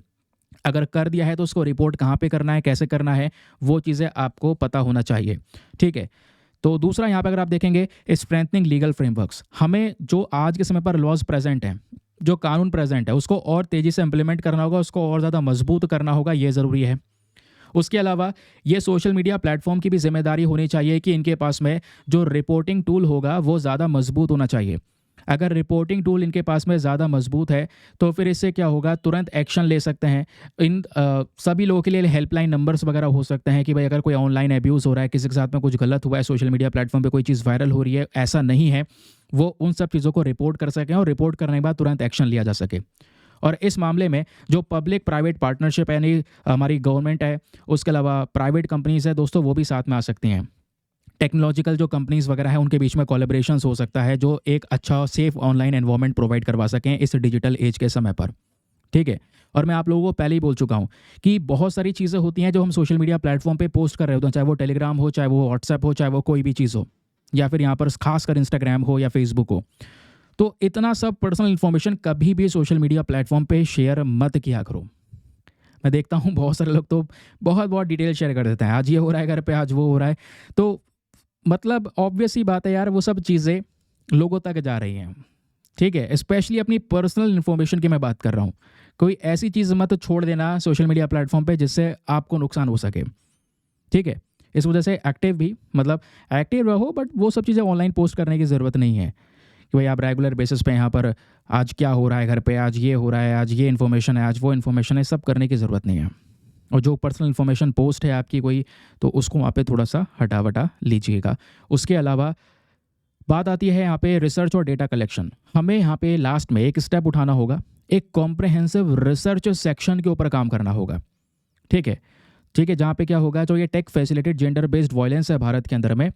अगर कर दिया है तो उसको रिपोर्ट कहाँ पे करना है, कैसे करना है, वो चीज़ें आपको पता होना चाहिए। ठीक है, तो दूसरा यहाँ पे अगर आप देखेंगे स्ट्रेंथनिंग लीगल फ्रेमवर्क्स। हमें जो आज के समय पर लॉज प्रेजेंट हैं, जो कानून प्रेजेंट है, उसको और तेज़ी से इम्प्लीमेंट करना होगा, उसको और ज़्यादा मजबूत करना होगा, ये ज़रूरी है। उसके अलावा ये सोशल मीडिया प्लेटफॉर्म की भी जिम्मेदारी होनी चाहिए कि इनके पास में जो रिपोर्टिंग टूल होगा वो ज़्यादा मजबूत होना चाहिए। अगर रिपोर्टिंग टूल इनके पास में ज़्यादा मजबूत है तो फिर इससे क्या होगा, तुरंत एक्शन ले सकते हैं। इन सभी लोगों के लिए हेल्पलाइन नंबर्स वगैरह हो सकते हैं कि भाई अगर कोई ऑनलाइन एब्यूज़ हो रहा है, किसी के साथ में कुछ गलत हुआ है, सोशल मीडिया प्लेटफॉर्म पे कोई चीज़ वायरल हो रही है, ऐसा नहीं है, वो उन सब चीज़ों को रिपोर्ट कर सकें और रिपोर्ट करने के बाद तुरंत एक्शन लिया जा सके। और इस मामले में जो पब्लिक प्राइवेट पार्टनरशिप है, यानी हमारी गवर्नमेंट है, उसके अलावा प्राइवेट कंपनीज़ है दोस्तों, वो भी साथ में आ सकती हैं। टेक्नोलॉजिकल जो कंपनीज़ वगैरह हैं उनके बीच में कोलैबोरेशंस हो सकता है जो एक अच्छा सेफ ऑनलाइन एनवायरनमेंट प्रोवाइड करवा सकें इस डिजिटल एज के समय पर। ठीक है, और मैं आप लोगों को पहले ही बोल चुका हूँ कि बहुत सारी चीज़ें होती हैं जो हम सोशल मीडिया प्लेटफॉर्म पे पोस्ट कर रहे होते हैं, चाहे वो टेलीग्राम हो, चाहे वो व्हाट्सएप हो, चाहे वो कोई भी चीज़ हो, या फिर यहाँ पर खासकर इंस्टाग्राम हो या फेसबुक हो। तो इतना सब पर्सनल इन्फॉर्मेशन कभी भी सोशल मीडिया प्लेटफॉर्म पे शेयर मत किया करो। मैं देखता हूँ बहुत सारे लोग तो बहुत बहुत डिटेल शेयर कर देते हैं, आज ये हो रहा है घर पे, आज वो हो रहा है। तो मतलब ऑब्वियस ही बात है यार, वो सब चीज़ें लोगों तक जा रही हैं। ठीक है, स्पेशली अपनी पर्सनल इन्फॉर्मेशन की मैं बात कर रहा हूँ। कोई ऐसी चीज़ मत छोड़ देना सोशल मीडिया प्लेटफॉर्म पे जिससे आपको नुकसान हो सके। ठीक है, इस वजह से एक्टिव रहो, बट वो सब चीज़ें ऑनलाइन पोस्ट करने की ज़रूरत नहीं है। कि भाई आप रेगुलर बेसिस पे यहाँ पर आज क्या हो रहा है घर पे, आज ये हो रहा है, आज ये इन्फॉर्मेशन है, आज वो इन्फॉर्मेशन है, सब करने की ज़रूरत नहीं है। और जो पर्सनल इन्फॉर्मेशन पोस्ट है आपकी कोई, तो उसको वहाँ पे थोड़ा सा हटा वटा लीजिएगा। उसके अलावा बात आती है यहाँ पे रिसर्च और डेटा कलेक्शन। हमें यहाँ पे लास्ट में एक स्टेप उठाना होगा, एक कॉम्प्रहेंसिव रिसर्च सेक्शन के ऊपर काम करना होगा। ठीक है, ठीक है, जहाँ पे क्या होगा, जो ये tech facilitated gender based violence है भारत के अंदर में,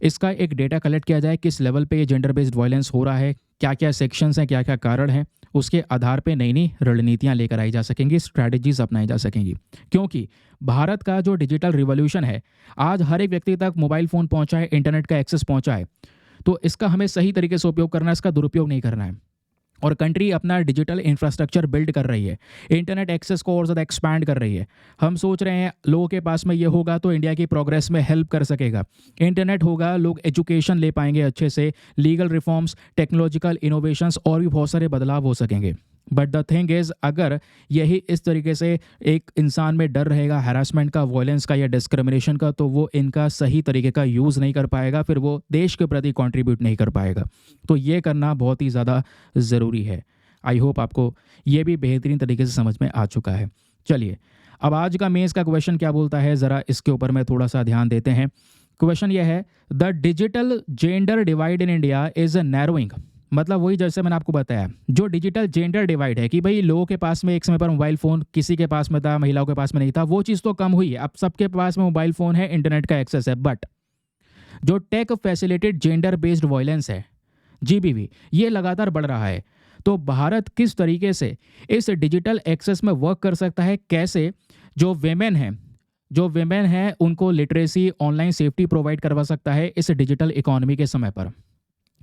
इसका एक डेटा कलेक्ट किया जाए, किस लेवल पे ये जेंडर बेस्ड वायलेंस हो रहा है, क्या क्या सेक्शंस हैं, क्या क्या कारण हैं, उसके आधार पे नई नई रणनीतियाँ लेकर आई जा सकेंगी, स्ट्रैटेजीज अपनाई जा सकेंगी। क्योंकि भारत का जो डिजिटल रिवॉल्यूशन है, आज हर एक व्यक्ति तक मोबाइल फ़ोन पहुँचा है, इंटरनेट का एक्सेस पहुँचा है, तो इसका हमें सही तरीके से उपयोग करना है, इसका दुरुपयोग नहीं करना है। और कंट्री अपना डिजिटल इंफ्रास्ट्रक्चर बिल्ड कर रही है, इंटरनेट एक्सेस को और ज़्यादा एक्सपैंड कर रही है। हम सोच रहे हैं लोगों के पास में ये होगा तो इंडिया की प्रोग्रेस में हेल्प कर सकेगा। इंटरनेट होगा, लोग एजुकेशन ले पाएंगे अच्छे से, लीगल रिफॉर्म्स, टेक्नोलॉजिकल इनोवेशंस और भी बहुत सारे बदलाव हो सकेंगे। बट द थिंग इज़, अगर यही इस तरीके से एक इंसान में डर रहेगा हैरेसमेंट का, वायलेंस का या डिस्क्रिमिनेशन का, तो वो इनका सही तरीके का यूज़ नहीं कर पाएगा, फिर वो देश के प्रति कंट्रीब्यूट नहीं कर पाएगा। तो ये करना बहुत ही ज़्यादा ज़रूरी है। आई होप आपको ये भी बेहतरीन तरीके से समझ में आ चुका है। चलिए, अब आज का मेंस का क्वेश्चन क्या बोलता है, ज़रा इसके ऊपर में थोड़ा सा ध्यान देते हैं। क्वेश्चन ये है, the digital gender divide in India is narrowing. मतलब वही जैसे मैंने आपको बताया, जो डिजिटल जेंडर डिवाइड है कि भाई लोगों के पास में एक समय पर मोबाइल फ़ोन किसी के पास में था, महिलाओं के पास में नहीं था, वो चीज़ तो कम हुई है। अब सबके पास में मोबाइल फ़ोन है, इंटरनेट का एक्सेस है। बट जो tech facilitated gender based violence है, जीबीवी, ये लगातार बढ़ रहा है। तो भारत किस तरीके से इस डिजिटल एक्सेस में वर्क कर सकता है, कैसे जो वेमेन हैं उनको लिटरेसी, ऑनलाइन सेफ्टी प्रोवाइड करवा सकता है इस डिजिटल इकोनॉमी के समय पर।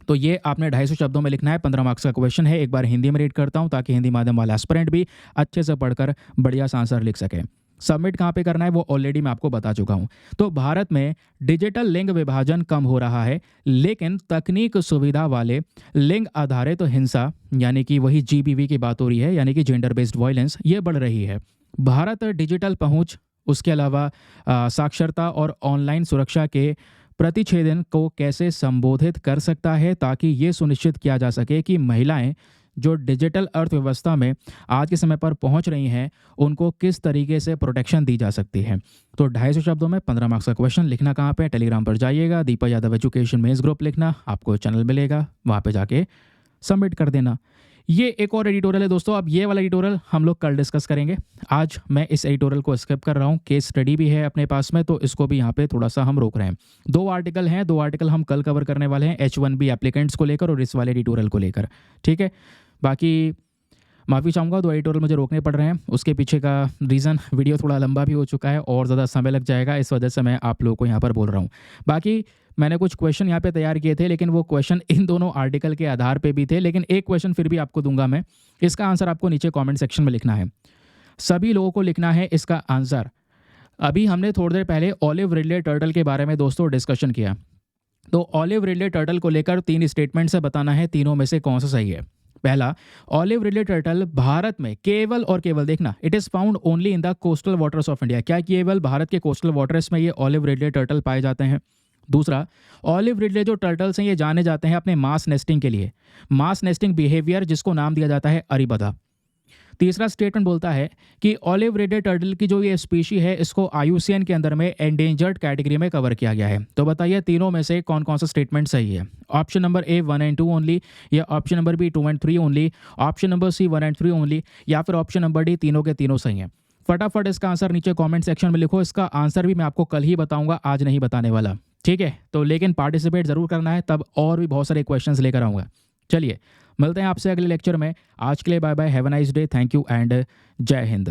तो ये आपने 250 शब्दों में लिखना है। 15 मार्क्स का क्वेश्चन है। एक बार हिंदी में रीड करता हूँ ताकि हिंदी माध्यम वाला एस्पिरेंट भी अच्छे से पढ़कर बढ़िया सा आंसर लिख सके। सबमिट कहाँ पे करना है वो ऑलरेडी मैं आपको बता चुका हूँ। तो भारत में डिजिटल लिंग विभाजन कम हो रहा है, लेकिन तकनीक सुविधा वाले लिंग आधारित हिंसा, यानी कि वही जीबीवी की बात हो रही है, यानी कि जेंडर बेस्ड वायलेंस, ये बढ़ रही है। भारत डिजिटल पहुँच, उसके अलावा साक्षरता और ऑनलाइन सुरक्षा के प्रतिच्छेदन को कैसे संबोधित कर सकता है, ताकि ये सुनिश्चित किया जा सके कि महिलाएं जो डिजिटल अर्थव्यवस्था में आज के समय पर पहुंच रही हैं, उनको किस तरीके से प्रोटेक्शन दी जा सकती है। तो 250 शब्दों में 15 मार्क्स का क्वेश्चन लिखना कहाँ पे, टेलीग्राम पर जाइएगा, दीपक यादव एजुकेशन मेंस ग्रुप लिखना, आपको चैनल मिलेगा, वहाँ पे जाके सबमिट कर देना। ये एक और एडिटोरियल है दोस्तों। अब ये वाला एडिटोरियल हम लोग कल डिस्कस करेंगे। आज मैं इस एडिटोरियल को स्किप कर रहा हूँ, केस स्टडी भी है अपने पास में, तो इसको भी यहाँ पे थोड़ा सा हम रोक रहे हैं। 2 आर्टिकल हैं, 2 आर्टिकल हम कल कवर करने वाले हैं, H1B एप्लीकेंट्स को लेकर और इस वाले एडिटोरियल को लेकर। ठीक है, बाकी माफ़ी चाहूँगा, 2 एडिटोरियल मुझे रोकने पड़ रहे हैं। उसके पीछे का रीज़न, वीडियो थोड़ा लंबा भी हो चुका है और ज़्यादा समय लग जाएगा, इस वजह से मैं आप लोगों को यहाँ पर बोल रहा हूँ। बाकी मैंने कुछ क्वेश्चन यहाँ पे तैयार किए थे, लेकिन वो क्वेश्चन इन दोनों आर्टिकल के आधार पे भी थे, लेकिन एक क्वेश्चन फिर भी आपको दूंगा मैं। इसका आंसर आपको नीचे कमेंट सेक्शन में लिखना है, सभी लोगों को लिखना है इसका आंसर। अभी हमने थोड़ी देर पहले ऑलिव रिडले टर्टल के बारे में दोस्तों डिस्कशन किया। तो ऑलिव रिडले टर्टल को लेकर 3 स्टेटमेंट से बताना है, तीनों में से कौन सा सही है। पहला, ऑलिव रिडले टर्टल भारत में केवल और केवल, देखना, it is found only in the coastal waters of India. क्या केवल भारत के कोस्टल वाटर्स में ये ऑलिव रिडले टर्टल पाए जाते हैं? दूसरा, ऑलिव रिडले जो टर्टल्स हैं ये जाने जाते हैं अपने मास नेस्टिंग के लिए, मास नेस्टिंग बिहेवियर, जिसको नाम दिया जाता है अरीबदा। तीसरा स्टेटमेंट बोलता है कि ऑलिव रिडले टर्टल की जो ये स्पीशी है, इसको IUCN के अंदर में एंडेंजर्ड कैटेगरी में कवर किया गया है। तो बताइए तीनों में से कौन कौन सा स्टेटमेंट सही है? Option number A 1 and 2 only, या option number B 2 and 3 only, option number C 1 and 3 only, या फिर ऑप्शन नंबर D तीनों के तीनों सही हैं। फटाफट इसका आंसर नीचे कमेंट सेक्शन में लिखो। इसका आंसर भी मैं आपको कल ही बताऊंगा, आज नहीं बताने वाला, ठीक है? तो लेकिन पार्टिसिपेट ज़रूर करना है, तब और भी बहुत सारे क्वेश्चंस लेकर आऊँगा। चलिए, मिलते हैं आपसे अगले लेक्चर में। आज के लिए bye bye, have a nice day, thank you and जय हिंद।